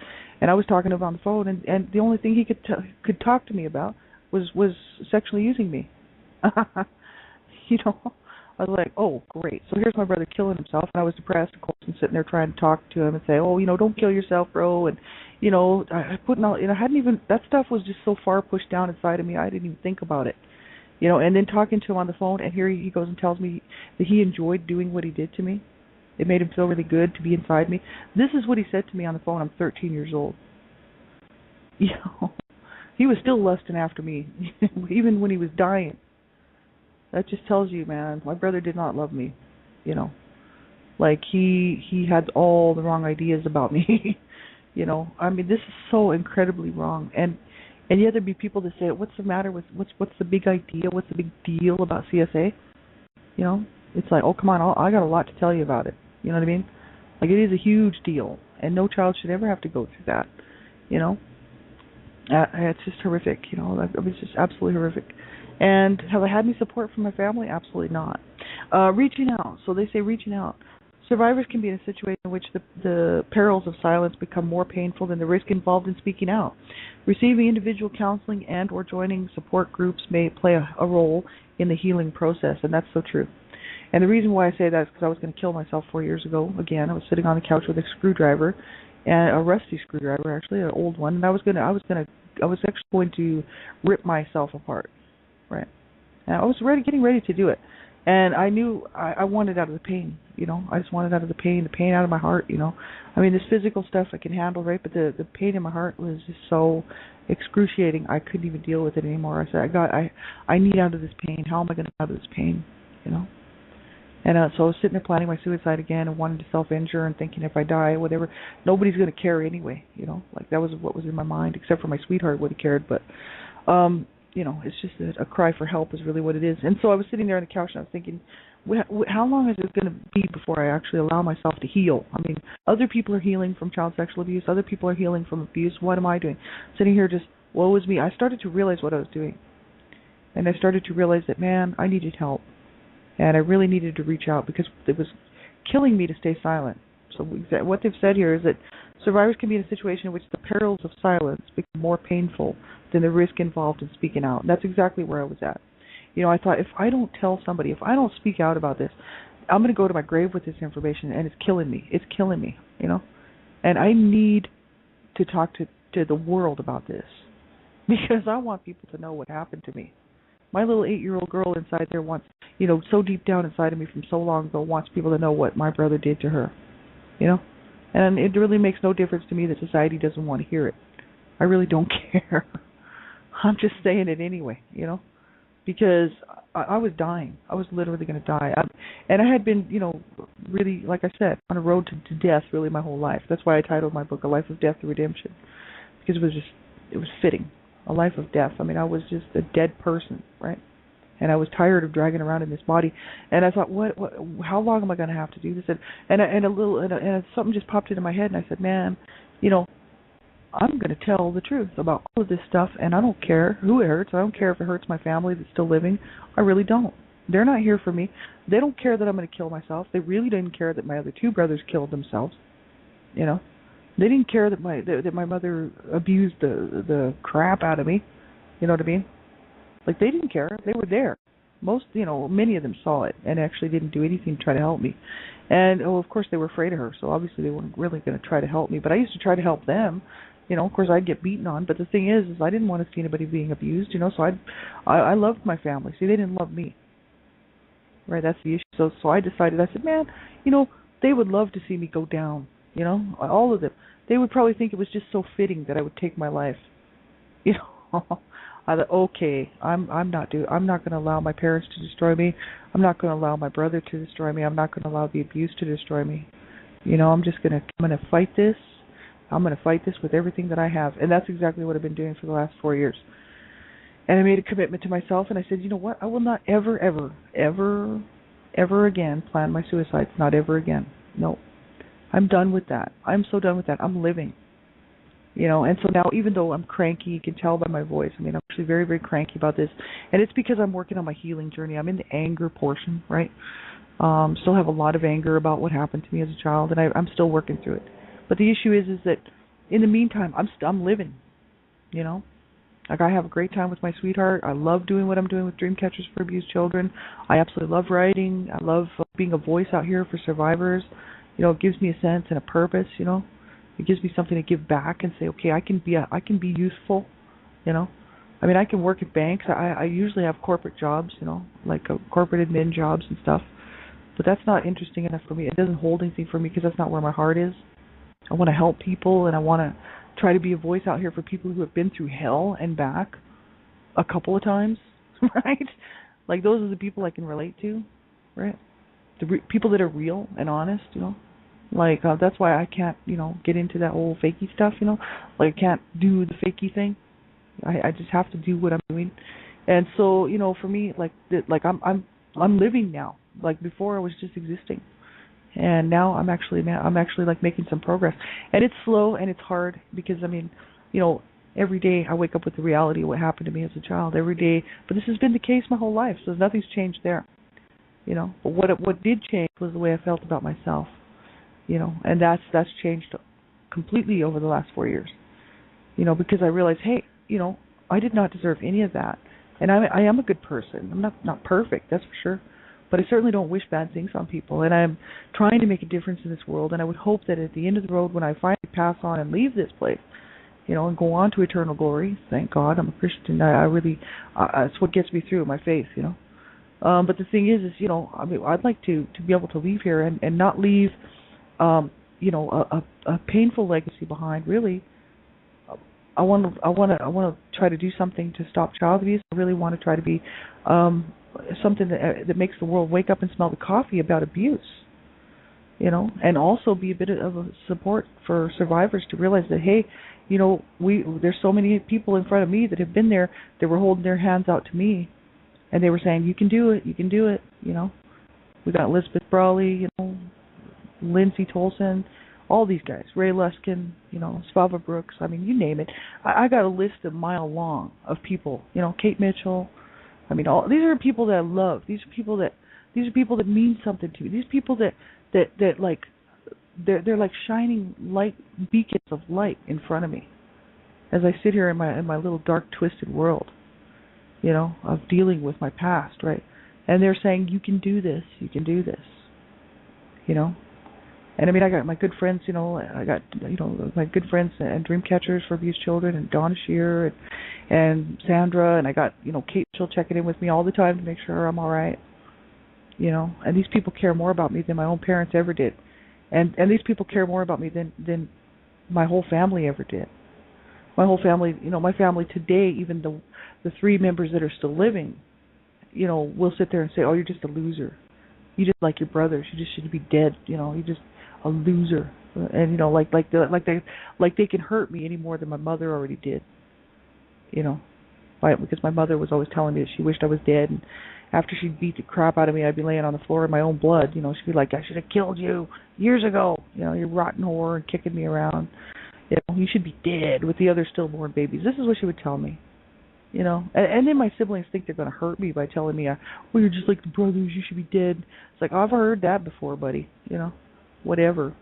And I was talking to him on the phone, and the only thing he could talk to me about was sexually using me. I was like, oh, great. So here's my brother killing himself, and I was depressed, of course, and sitting there trying to talk to him and say, oh, don't kill yourself, bro. And, I putting all, hadn't even, that stuff was just so far pushed down inside of me, I didn't even think about it. And then talking to him on the phone, and here he goes and tells me that he enjoyed doing what he did to me. It made him feel really good to be inside me. This is what he said to me on the phone. I'm 13 years old. He was still lusting after me, even when he was dying. That just tells you, man, my brother did not love me, Like, he had all the wrong ideas about me, I mean, this is so incredibly wrong. And yet there'd be people that say, what's the matter with, what's the big idea, what's the big deal about CSA? It's like, oh, come on, I got a lot to tell you about it. You know what I mean? Like, it is a huge deal, and no child should ever have to go through that, It's just horrific, It was just absolutely horrific. And have I had any support from my family? Absolutely not. Reaching out. So they say reaching out. Survivors can be in a situation in which the perils of silence become more painful than the risk involved in speaking out. Receiving individual counseling and or joining support groups may play a role in the healing process, and that's so true. And the reason why I say that is because I was going to kill myself 4 years ago. Again, I was sitting on the couch with a screwdriver, and a rusty screwdriver, actually, an old one, and I was actually going to rip myself apart. Right. And I was getting ready to do it. And I knew I wanted out of the pain, I just wanted out of the pain out of my heart, I mean, this physical stuff I can handle, right, but the pain in my heart was just so excruciating, I couldn't even deal with it anymore. I said, I need out of this pain. How am I going to get out of this pain, And so I was sitting there planning my suicide again and wanting to self-injure and thinking if I die, whatever, nobody's going to care anyway, Like, that was what was in my mind, except for my sweetheart would have cared, but, it's just a cry for help is really what it is. And so I was sitting there on the couch and I was thinking, how long is it going to be before I actually allow myself to heal? I mean, other people are healing from child sexual abuse. Other people are healing from abuse. What am I doing? Sitting here just, woe is me. I started to realize what I was doing. And I started to realize that, man, I needed help. And I really needed to reach out because it was killing me to stay silent. So what they've said here is that survivors can be in a situation in which the perils of silence become more painful than the risk involved in speaking out. And that's exactly where I was at. I thought, if I don't tell somebody, if I don't speak out about this, I'm going to go to my grave with this information, and it's killing me. It's killing me, And I need to talk to the world about this because I want people to know what happened to me. My little 8-year-old girl inside there wants, so deep down inside of me from so long ago, wants people to know what my brother did to her, And it really makes no difference to me that society doesn't want to hear it. I really don't care. I'm just saying it anyway, because I was dying. I was literally going to die. And I had been, really, like I said, on a road to death really my whole life. That's why I titled my book A Life of Death and Redemption, because it was fitting. A life of death. I mean, I was just a dead person, right? And I was tired of dragging around in this body. And I thought, how long am I going to have to do this? And something just popped into my head, and I said, man, I'm going to tell the truth about all of this stuff, and I don't care who it hurts. I don't care if it hurts my family that's still living. I really don't. They're not here for me. They don't care that I'm going to kill myself. They really didn't care that my other 2 brothers killed themselves. They didn't care that my mother abused the crap out of me. You know what I mean? Like, they didn't care. They were there. Many of them saw it and actually didn't do anything to try to help me. And, of course, they were afraid of her, so obviously they weren't really going to try to help me. But I used to try to help them. Of course, I'd get beaten on. But the thing is I didn't want to see anybody being abused, so I loved my family. See, they didn't love me. Right, that's the issue. So I decided, I said, man, they would love to see me go down, all of them. They would probably think it was just so fitting that I would take my life. I thought, okay, I'm not going to allow my parents to destroy me. I'm not going to allow my brother to destroy me. I'm not going to allow the abuse to destroy me. I'm going to fight this. I'm going to fight this with everything that I have. And that's exactly what I've been doing for the last 4 years. And I made a commitment to myself, and I said, you know what? I will not ever, ever, ever, ever again plan my suicides. Not ever again. No. I'm done with that. I'm so done with that. I'm living. And so now, even though I'm cranky, you can tell by my voice. I mean, I'm actually very, very cranky about this. And it's because I'm working on my healing journey. I'm in the anger portion, right? Still have a lot of anger about what happened to me as a child, and I'm still working through it. But the issue is that in the meantime, I'm living, Like, I have a great time with my sweetheart. I love doing what I'm doing with Dreamcatchers for Abused Children. I absolutely love writing. I love being a voice out here for survivors. It gives me a sense and a purpose. It gives me something to give back and say, okay, I can be useful. I mean, I can work at banks. I usually have corporate jobs, like corporate admin jobs and stuff. But that's not interesting enough for me. It doesn't hold anything for me because that's not where my heart is. I want to help people, and I want to try to be a voice out here for people who have been through hell and back a couple of times, right? Like, those are the people I can relate to, right? The people that are real and honest, Like, that's why I can't, get into that whole fakey stuff, Like, I can't do the fakey thing. I just have to do what I'm doing. And so, for me, like I'm living now. Like, before I was just existing. And now I'm actually like making some progress. And it's slow and it's hard because, I mean, every day I wake up with the reality of what happened to me as a child every day. But this has been the case my whole life, so nothing's changed there. But what did change was the way I felt about myself. And that's changed completely over the last 4 years. Because I realized, hey, I did not deserve any of that. And I am a good person. I'm not perfect, that's for sure. But I certainly don't wish bad things on people. And I'm trying to make a difference in this world. And I would hope that at the end of the road, when I finally pass on and leave this place, and go on to eternal glory, thank God, I'm a Christian. I really, it's what gets me through, my faith, But the thing is, I mean, I'd like to be able to leave here and not leave, a painful legacy behind, really. I want to try to do something to stop child abuse. I really want to try to be something that makes the world wake up and smell the coffee about abuse, and also be a bit of a support for survivors to realize that, hey, there's so many people in front of me that have been there, that were holding their hands out to me, and they were saying, you can do it, We got Elizabeth Brawley, Lindsay Tolson, all these guys, Ray Luskin, Svava Brooks, I mean, you name it. I got a list a mile long of people, Kate Mitchell. I mean, these are people that I love. These are people that mean something to me. These people that like, they're like shining light beacons of light in front of me as I sit here in my little dark, twisted world, of dealing with my past, right? And they're saying, you can do this, And I mean, I got my good friends, I got, my good friends and Dreamcatchers for Abused Children, and Donna Shear and Sandra, and I got, Kate Mitchell checking in with me all the time to make sure I'm all right, and these people care more about me than my own parents ever did. And these people care more about me than my whole family ever did. My whole family, my family today, even the three members that are still living, will sit there and say, oh, you're just a loser. You just like your brothers. You just should be dead. You're just a loser. And like they can hurt me any more than my mother already did. Because my mother was always telling me that she wished I was dead, and after she'd beat the crap out of me, I'd be laying on the floor in my own blood. She'd be like, I should have killed you years ago. You rotten whore, and kicking me around. You should be dead with the other stillborn babies. This is what she would tell me. And then my siblings think they're going to hurt me by telling me, well, you're just like the brothers, you should be dead. It's like, I've heard that before, buddy. Whatever.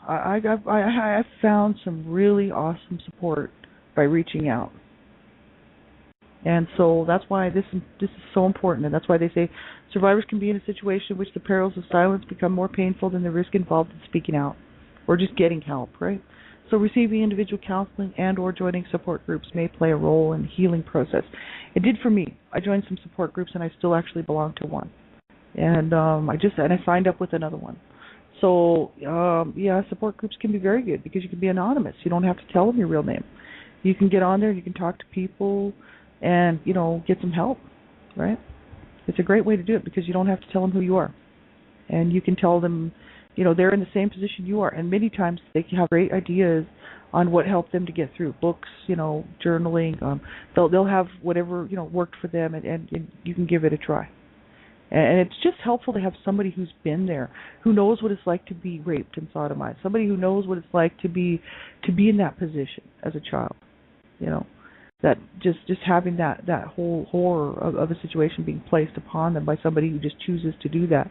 I've found some really awesome support by reaching out. And so that's why this is so important, and that's why they say survivors can be in a situation in which the perils of silence become more painful than the risk involved in speaking out or just getting help, right? So receiving individual counseling and or joining support groups may play a role in the healing process. It did for me. I joined some support groups, and I still actually belong to one. And I signed up with another one. So, support groups can be very good because you can be anonymous. You don't have to tell them your real name. You can get on there, you can talk to people, and, get some help, right? It's a great way to do it because you don't have to tell them who you are. And you can tell them, they're in the same position you are. And many times they can have great ideas on what helped them to get through. Books, journaling. They'll have whatever, worked for them, and you can give it a try. And it's just helpful to have somebody who's been there, who knows what it's like to be raped and sodomized, somebody who knows what it's like to be in that position as a child, that just having that whole horror of a situation being placed upon them by somebody who just chooses to do that.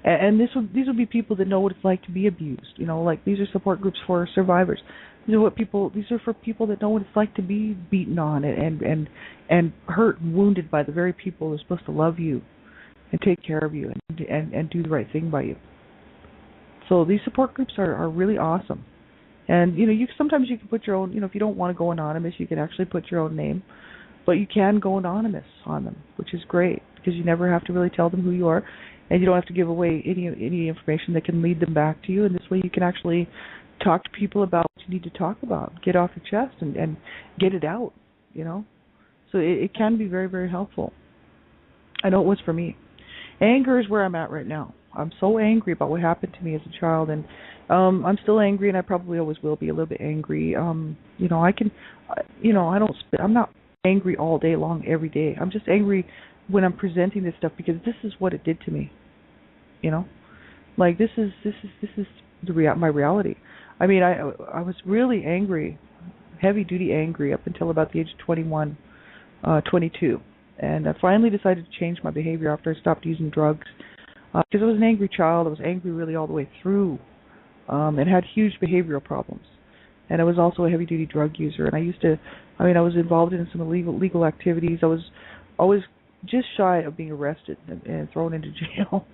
And these would be people that know what it's like to be abused. Like these are support groups for survivors. These are for people that know what it's like to be beaten on and hurt and wounded by the very people who are supposed to love you and take care of you and do the right thing by you. So these support groups are really awesome. And sometimes you can put your own, if you don't want to go anonymous, you can actually put your own name, but you can go anonymous on them, which is great because you never have to really tell them who you are, and you don't have to give away any information that can lead them back to you. And this way, you can actually talk to people about what you need to talk about, get off your chest, and get it out. So it can be very, very helpful. I know it was for me. Anger is where I'm at right now. I'm so angry about what happened to me as a child, and I'm still angry, and I probably always will be a little bit angry. I'm not angry all day long every day. I'm just angry when I'm presenting this stuff because this is what it did to me. Like this is my reality. I mean, I was really angry, heavy duty angry up until about the age of 21, 22, and I finally decided to change my behavior after I stopped using drugs. Because I was an angry child. I was angry really all the way through and had huge behavioral problems. And I was also a heavy-duty drug user. And I was involved in some illegal activities. I was always just shy of being arrested and thrown into jail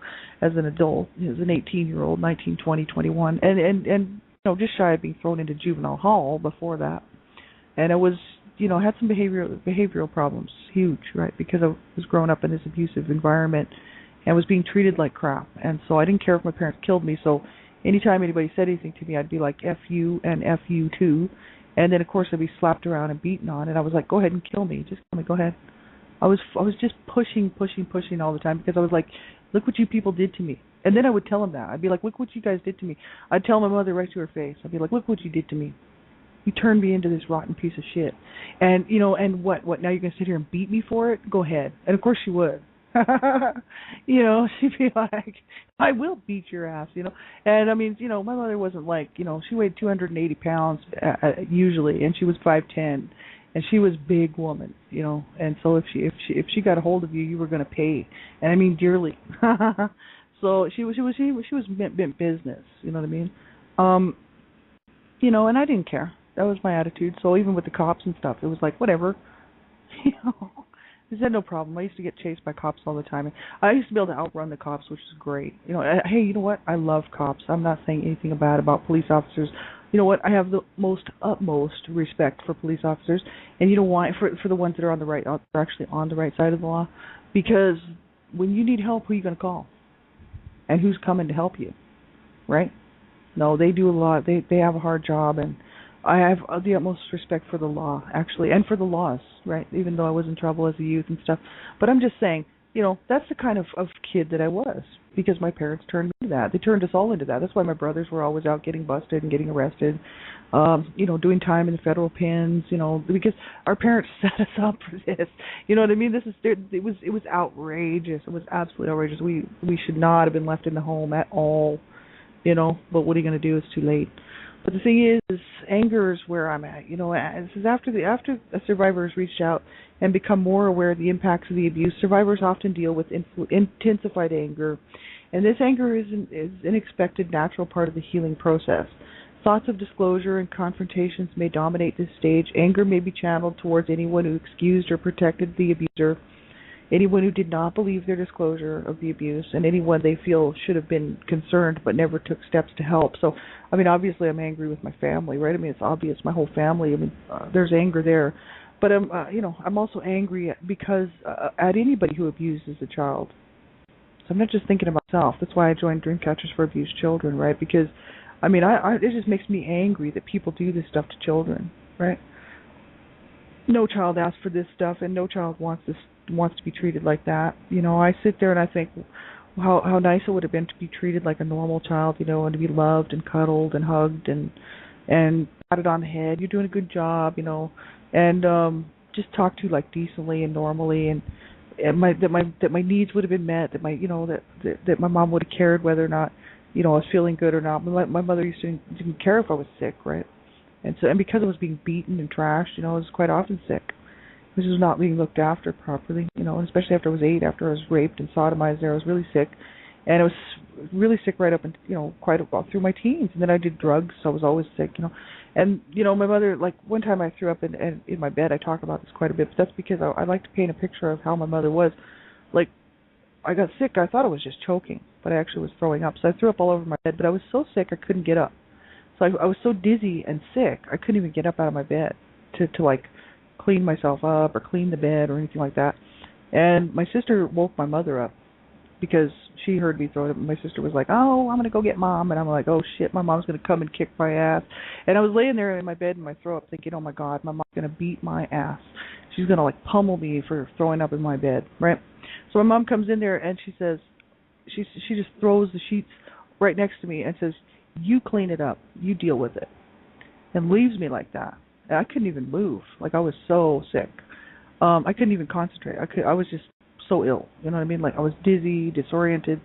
as an adult, as an 18-year-old, 19, 20, 21. And just shy of being thrown into juvenile hall before that. And I was, had some behavioral problems, huge, right, because I was growing up in this abusive environment and was being treated like crap. And so I didn't care if my parents killed me. So anytime anybody said anything to me, I'd be like, F you and F you too. And then, of course, I'd be slapped around and beaten on. And I was like, go ahead and kill me. Just kill me. Go ahead. I was just pushing all the time because I was like, look what you people did to me. And then I would tell them that. I'd be like, look what you guys did to me. I'd tell my mother right to her face. I'd be like, look what you did to me. You turned me into this rotten piece of shit. And, and what, now you're going to sit here and beat me for it? Go ahead. And, of course, she would. She'd be like, I will beat your ass, And I mean, my mother wasn't like, she weighed 280 pounds usually, and she was 5'10", and she was a big woman, And so if she got a hold of you, you were going to pay, and I mean dearly. So she was meant business, you know what I mean? And I didn't care. That was my attitude. So even with the cops and stuff, it was like whatever, I had no problem. I used to get chased by cops all the time. I used to be able to outrun the cops, which is great. Hey, you know what? I love cops. I'm not saying anything bad about police officers. You know what? I have the utmost respect for police officers. And you know why? For the ones that are on the right, are actually on the right side of the law. Because when you need help, who are you going to call? And who's coming to help you? Right? No, they do a lot. They have a hard job, and I have the utmost respect for the law, actually, and for the laws, right, even though I was in trouble as a youth and stuff. But I'm just saying, that's the kind of kid that I was, because my parents turned me into that. They turned us all into that. That's why my brothers were always out getting busted and getting arrested, doing time in the federal pens, because our parents set us up for this. You know what I mean? It was outrageous. It was absolutely outrageous. We should not have been left in the home at all, but what are you going to do? It's too late. But the thing is anger is where I'm at. This is after a survivor has reached out and become more aware of the impacts of the abuse. Survivors often deal with intensified anger, and this anger is an expected, natural part of the healing process. Thoughts of disclosure and confrontations may dominate this stage. Anger may be channeled towards anyone who excused or protected the abuser, anyone who did not believe their disclosure of the abuse, and anyone they feel should have been concerned but never took steps to help. So, I mean, obviously I'm angry with my family, right? I mean, it's obvious, my whole family. I mean, there's anger there. But, I'm also angry because at anybody who abuses a child. So I'm not just thinking of myself. That's why I joined Dreamcatchers for Abused Children, right? Because, I mean, it just makes me angry that people do this stuff to children, right? No child asked for this stuff, and no child wants to be treated like that. I sit there and I think how nice it would have been to be treated like a normal child, and to be loved and cuddled and hugged and patted on the head. You're doing a good job, and just talked to like decently and normally, and that my needs would have been met, that that my mom would have cared whether or not I was feeling good or not. My mother didn't care if I was sick, right? And because I was being beaten and trashed, I was quite often sick. which was not being looked after properly, you know, and especially after I was 8, after I was raped and sodomized there. I was really sick, and I was really sick right up and, you know, quite well through my teens. And then I did drugs, so I was always sick, you know. And, you know, my mother, like, one time I threw up in my bed. I talk about this quite a bit, but that's because I like to paint a picture of how my mother was. Like, I got sick. I thought I was just choking, but I actually was throwing up. So I threw up all over my bed, but I was so sick I couldn't get up. So I was so dizzy and sick, I couldn't even get up out of my bed to like, clean myself up or clean the bed or anything like that. And my sister woke my mother up because she heard me throwing up. My sister was like, "Oh, I'm going to go get Mom." And I'm like, "Oh, shit, my mom's going to come and kick my ass." And I was laying there in my bed in my throw up thinking, "Oh, my God, my mom's going to beat my ass. She's going to, like, pummel me for throwing up in my bed," right? So my mom comes in there and she says, she just throws the sheets right next to me and says, "You clean it up. You deal with it." And leaves me like that. And I couldn't even move. Like, I was so sick. I couldn't even concentrate. I was just so ill. You know what I mean? Like, I was dizzy, disoriented.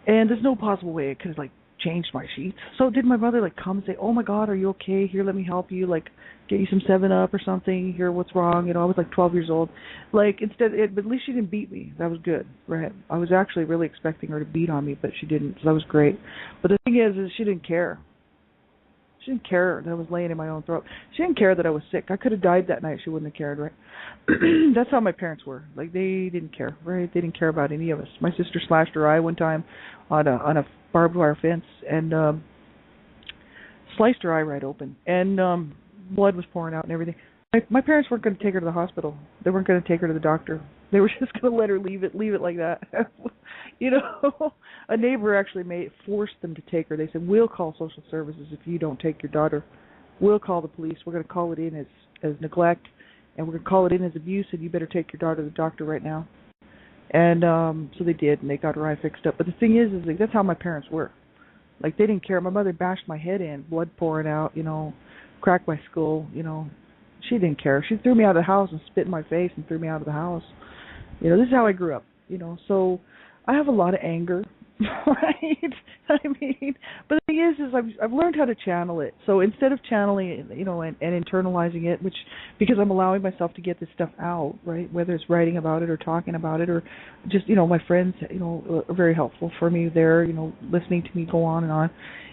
And there's no possible way it could have, like, changed my sheets. So did my mother, like, come and say, "Oh, my God, are you okay? Here, let me help you. Like, get you some 7-Up or something. Here, what's wrong?" You know, I was, like, 12 years old. Like, but at least she didn't beat me. That was good, right? I was actually really expecting her to beat on me, but she didn't. So that was great. But the thing is she didn't care. She didn't care that I was laying in my own throat. She didn't care that I was sick. I could have died that night. She wouldn't have cared, right? That's how my parents were. Like, they didn't care, right? They didn't care about any of us. My sister slashed her eye one time on a barbed wire fence and sliced her eye right open. And blood was pouring out and everything. My parents weren't going to take her to the hospital. They weren't going to take her to the doctor. They were just going to let her leave it like that. You know, a neighbor actually forced them to take her. They said, "We'll call social services if you don't take your daughter. We'll call the police. We're going to call it in as neglect, and we're going to call it in as abuse, and you better take your daughter to the doctor right now." And so they did, and they got her eye fixed up. But the thing is like, that's how my parents were. Like, they didn't care. My mother bashed my head in, blood pouring out, you know, cracked my skull, you know. She didn't care. She threw me out of the house and spit in my face and threw me out of the house. You know, this is how I grew up, you know. So I have a lot of anger, right? I mean, but the thing is I've learned how to channel it. So instead of channeling it, you know, and internalizing it, which, because I'm allowing myself to get this stuff out, right? Whether it's writing about it or talking about it or just, you know, my friends, you know, are very helpful for me there, you know, listening to me go on and on.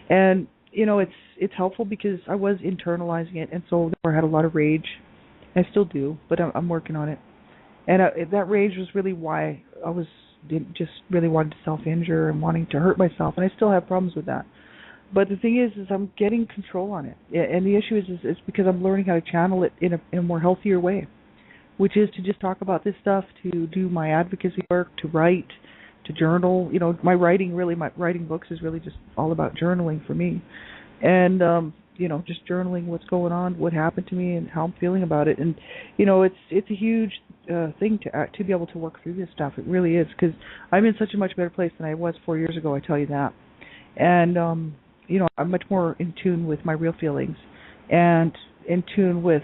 And, you know, it's helpful because I was internalizing it, and so I had a lot of rage. I still do, but I'm working on it. And that rage was really why I just really wanted to self-injure and wanting to hurt myself, and I still have problems with that. But the thing is I'm getting control on it, and the issue is because I'm learning how to channel it in a more healthier way, which is to just talk about this stuff, to do my advocacy work, to write, to journal. You know, my writing books is really just all about journaling for me, and you know, just journaling what's going on, what happened to me, and how I'm feeling about it. And you know, it's a huge thing to be able to work through this stuff. It really is, because I'm in such a much better place than I was 4 years ago. I tell you that. And you know, I'm much more in tune with my real feelings, and in tune with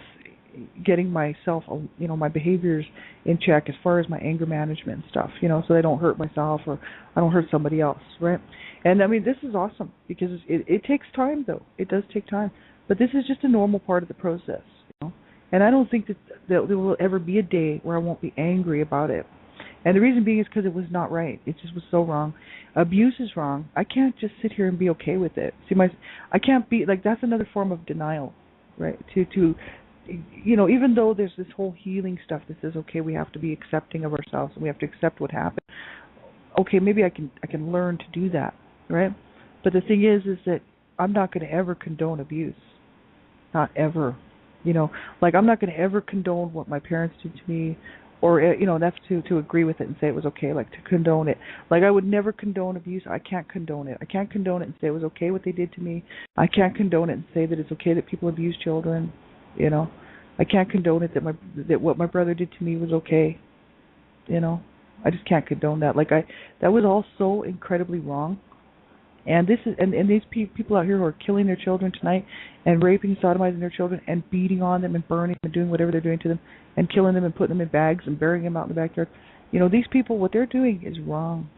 getting myself, you know, my behaviors in check as far as my anger management and stuff, you know, so I don't hurt myself or I don't hurt somebody else, right? And I mean, this is awesome because it takes time, though. It does take time, but this is just a normal part of the process, you know. And I don't think that there will ever be a day where I won't be angry about it. And the reason being is because it was not right. It just was so wrong. Abuse is wrong. I can't just sit here and be okay with it. See, I can't be like, that's another form of denial, right? To you know, even though there's this whole healing stuff that says, okay, we have to be accepting of ourselves and we have to accept what happened. Okay, maybe I can learn to do that, right? But the thing is that I'm not going to ever condone abuse. Not ever. You know, like, I'm not going to ever condone what my parents did to me, or, you know, that's to agree with it and say it was okay, like, to condone it. Like, I would never condone abuse. I can't condone it. I can't condone it and say it was okay what they did to me. I can't condone it and say that it's okay that people abuse children. You know, I can't condone it that what my brother did to me was okay. You know, I just can't condone that. Like, that was all so incredibly wrong. And this is and these people out here who are killing their children tonight and raping, sodomizing their children and beating on them and burning and doing whatever they're doing to them and killing them and putting them in bags and burying them out in the backyard. You know, these people, what they're doing is wrong.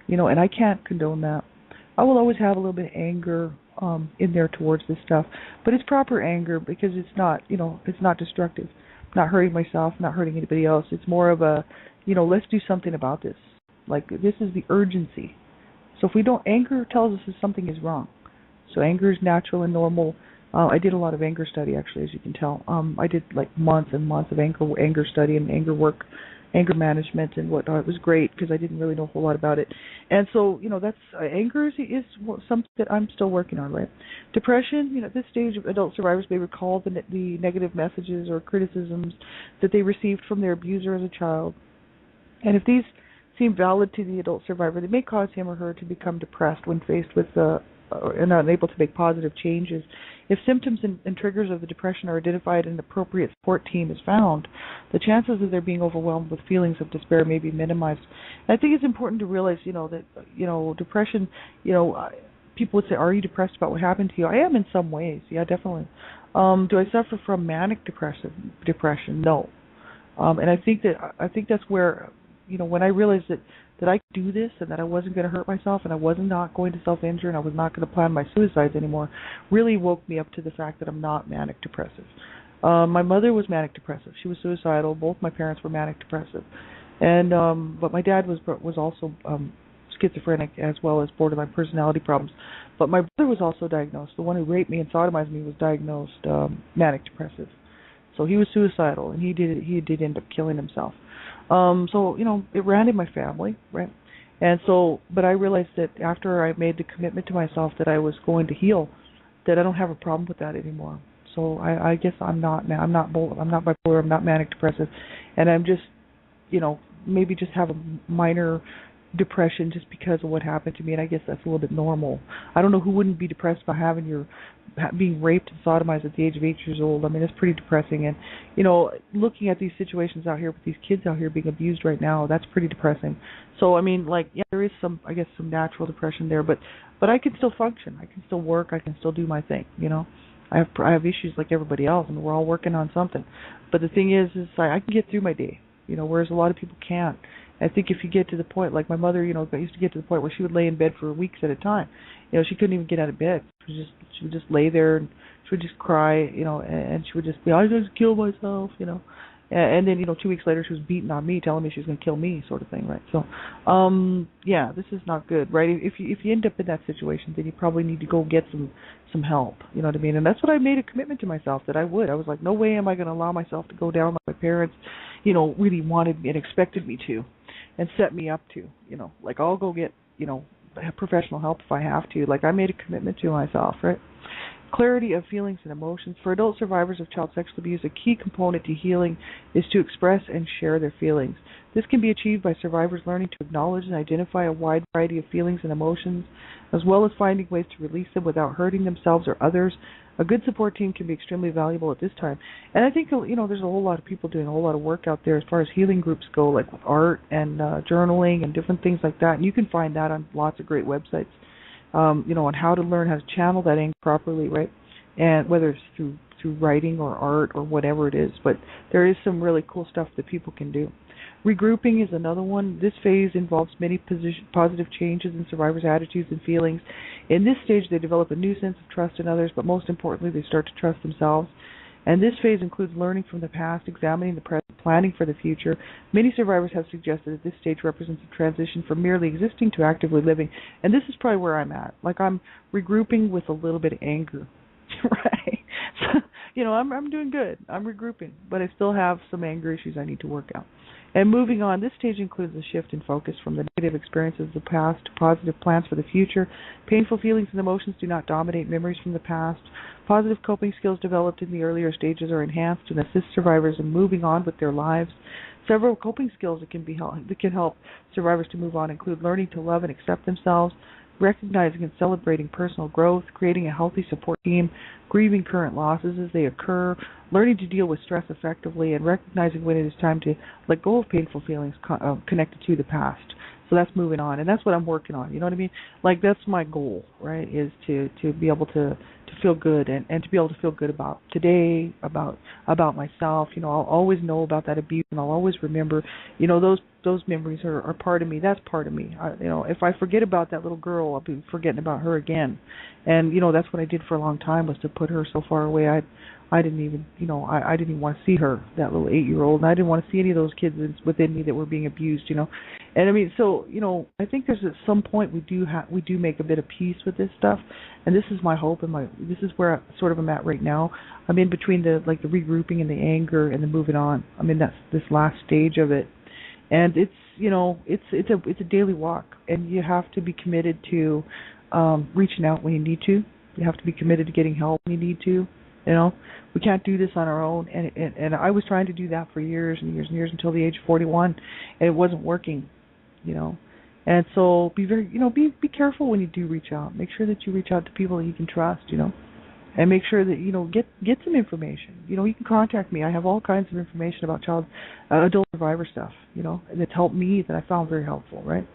You know, and I can't condone that. I will always have a little bit of anger in there towards this stuff, but it's proper anger because it's not, you know, it's not destructive. not hurting myself, not hurting anybody else. It's more of a, let's do something about this. Like, this is the urgency. So if we don't, anger tells us that something is wrong. So anger is natural and normal. I did a lot of anger study, actually, as you can tell. I did like months and months of anger study and anger work, anger management and whatnot. It was great because I didn't really know a whole lot about it. And so, that's anger is something that I'm still working on, right? Depression, at this stage, adult survivors may recall the negative messages or criticisms that they received from their abuser as a child. And if these seem valid to the adult survivor, they may cause him or her to become depressed when faced with and unable to make positive changes. If symptoms and triggers of the depression are identified and an appropriate support team is found, the chances of their being overwhelmed with feelings of despair may be minimized. And I think it's important to realize, that, depression, people would say, are you depressed about what happened to you? I am in some ways, yeah, definitely. Do I suffer from manic depression? No. And I think that's where, when I realized that I could do this and that I wasn't going to hurt myself and I was not going to self-injure and I was not going to plan my suicides anymore, really woke me up to the fact that I'm not manic depressive. My mother was manic depressive. She was suicidal. Both my parents were manic depressive. And but my dad was also schizophrenic as well as borderline personality problems. But my brother was also diagnosed. The one who raped me and sodomized me was diagnosed manic depressive. So he was suicidal and he did end up killing himself. So, it ran in my family, right? And so, but I realized that after I made the commitment to myself that I was going to heal, that I don't have a problem with that anymore. So I guess I'm not bipolar, I'm not manic depressive, and I'm just, maybe just have a minor depression just because of what happened to me, and I guess that's a little bit normal. I don't know who wouldn't be depressed by being raped and sodomized at the age of 8 years old. I mean, it's pretty depressing, and looking at these situations out here with these kids out here being abused right now, that's pretty depressing. So I mean, there is some natural depression there, but I can still function, I can still work, I can still do my thing. I have issues like everybody else, and we're all working on something. But the thing is I can get through my day, whereas a lot of people can't. I think if you get to the point, like my mother, used to get to the point where she would lay in bed for weeks at a time. She couldn't even get out of bed. She would just lay there and she would just cry, and she would just be, I just kill myself, And then, 2 weeks later she was beating on me, telling me she was going to kill me, sort of thing, right? So, yeah, this is not good, right? If you end up in that situation, then you probably need to go get some help, you know what I mean? And that's what I made a commitment to myself that I would. I was like, no way am I going to allow myself to go down like my parents, really wanted me and expected me to, and set me up to, like I'll go get, professional help if I have to. Like I made a commitment to myself, right? Clarity of feelings and emotions. For adult survivors of child sexual abuse, a key component to healing is to express and share their feelings. This can be achieved by survivors learning to acknowledge and identify a wide variety of feelings and emotions, as well as finding ways to release them without hurting themselves or others. A good support team can be extremely valuable at this time. And I think, there's a whole lot of people doing a whole lot of work out there as far as healing groups go, like with art and journaling and different things like that. And you can find that on lots of great websites. On how to learn how to channel that anger properly, right? And whether it's through writing or art or whatever it is, but there is some really cool stuff that people can do. Regrouping is another one. This phase involves many positive changes in survivors' attitudes and feelings. In this stage, they develop a new sense of trust in others, but most importantly, they start to trust themselves. And this phase includes learning from the past, examining the present, planning for the future. Many survivors have suggested that this stage represents a transition from merely existing to actively living. And this is probably where I'm at. Like I'm regrouping with a little bit of anger, right? So, I'm doing good. I'm regrouping, but I still have some anger issues I need to work out. And moving on, this stage includes a shift in focus from the negative experiences of the past to positive plans for the future. Painful feelings and emotions do not dominate memories from the past. Positive coping skills developed in the earlier stages are enhanced and assist survivors in moving on with their lives. Several coping skills that can help survivors to move on include learning to love and accept themselves, recognizing and celebrating personal growth, creating a healthy support team, grieving current losses as they occur, learning to deal with stress effectively, and recognizing when it is time to let go of painful feelings connected to the past. So that's moving on, and that's what I'm working on. You know what I mean? Like that's my goal, right? Is to be able to feel good and to be able to feel good about today, about myself. I'll always know about that abuse, and I'll always remember, those those memories are part of me. That's part of me. If I forget about that little girl, I'll be forgetting about her again. And that's what I did for a long time, was to put her so far away. I didn't even I didn't even want to see her, that little 8-year-old, and I didn't want to see any of those kids within me that were being abused. And I mean, so I think there's at some point we do make a bit of peace with this stuff, and this is my hope, and this is where I'm at right now. I'm in between the regrouping and the anger and the moving on. I mean, that's this last stage of it, and it's it's a daily walk, and you have to be committed to reaching out when you need to. You have to be committed to getting help when you need to. We can't do this on our own, and I was trying to do that for years and years and years until the age of 41, and it wasn't working. And so be very, be careful when you do reach out. Make sure that you reach out to people that you can trust, and make sure that, get some information. You can contact me. I have all kinds of information about adult survivor stuff, and it's helped me, that I found very helpful, right?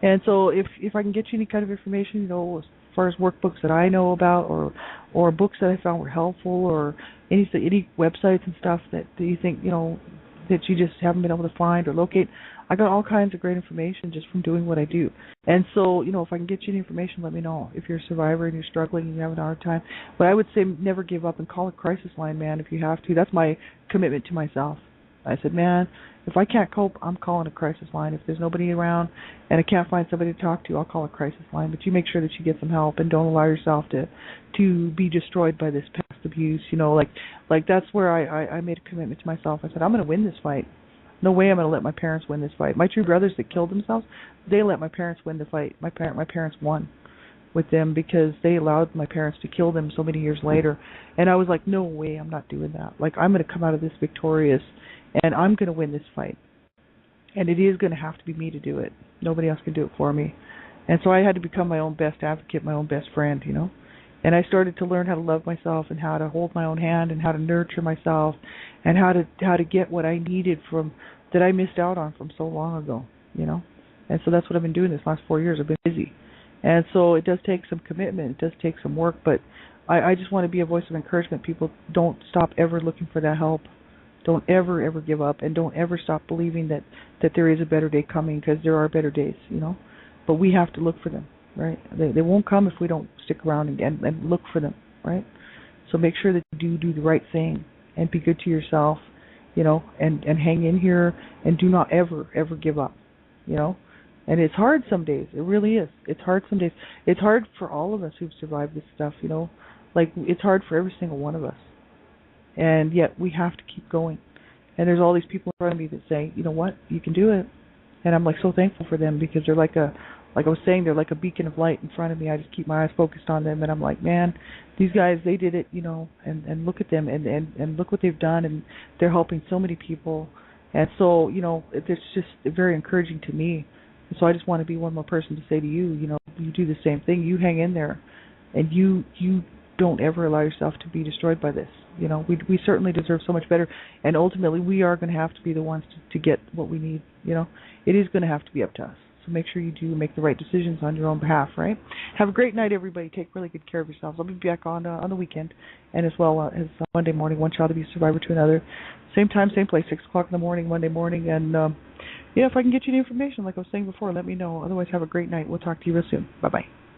And so if I can get you any kind of information, as far as workbooks that I know about, or books that I found were helpful, or any websites and stuff that you think, that you just haven't been able to find or locate, I got all kinds of great information just from doing what I do. And so, if I can get you any information, let me know. If you're a survivor and you're struggling and you're having a hard time. But I would say never give up and call a crisis line, man, if you have to. That's my commitment to myself. I said, man, if I can't cope, I'm calling a crisis line. If there's nobody around and I can't find somebody to talk to, I'll call a crisis line. But you make sure that you get some help and don't allow yourself to be destroyed by this past abuse. Like that's where I made a commitment to myself. I said, I'm going to win this fight. No way I'm going to let my parents win this fight. My two brothers that killed themselves, they let my parents win the fight. My parents won with them because they allowed my parents to kill them so many years later. And I was like, no way, I'm not doing that. Like, I'm going to come out of this victorious, and I'm going to win this fight. And it is going to have to be me to do it. Nobody else can do it for me. And so I had to become my own best advocate, my own best friend, And I started to learn how to love myself and how to hold my own hand and how to nurture myself and how to get what I needed that I missed out on from so long ago, And so that's what I've been doing this last 4 years. I've been busy. And so it does take some commitment. It does take some work, but I just want to be a voice of encouragement. People, don't stop ever looking for that help. Don't ever, ever give up, and don't ever stop believing that there is a better day coming, because there are better days, But we have to look for them, right? They won't come if we don't stick around and look for them, right? So make sure that you do the right thing and be good to yourself, and hang in here and do not ever, ever give up, And it's hard some days. It really is. It's hard some days. It's hard for all of us who've survived this stuff, Like, it's hard for every single one of us. And yet we have to keep going. And there's all these people in front of me that say, you know what, you can do it. And I'm so thankful for them, because they're like I was saying, they're like a beacon of light in front of me. I just keep my eyes focused on them, and I'm like, man, these guys, they did it, and look at them, and look what they've done, and they're helping so many people. And so, it's just very encouraging to me. And so I just want to be one more person to say to you, you do the same thing. You hang in there, and you don't ever allow yourself to be destroyed by this. We certainly deserve so much better, and ultimately we are going to have to be the ones to get what we need. It is going to have to be up to us. So make sure you do make the right decisions on your own behalf, right? Have a great night, everybody. Take really good care of yourselves. I'll be back on the weekend, and as well as Monday morning, one child abuse survivor to another. Same time, same place, 6 o'clock in the morning, Monday morning. And, if I can get you the information, like I was saying before, let me know. Otherwise, have a great night. We'll talk to you real soon. Bye-bye.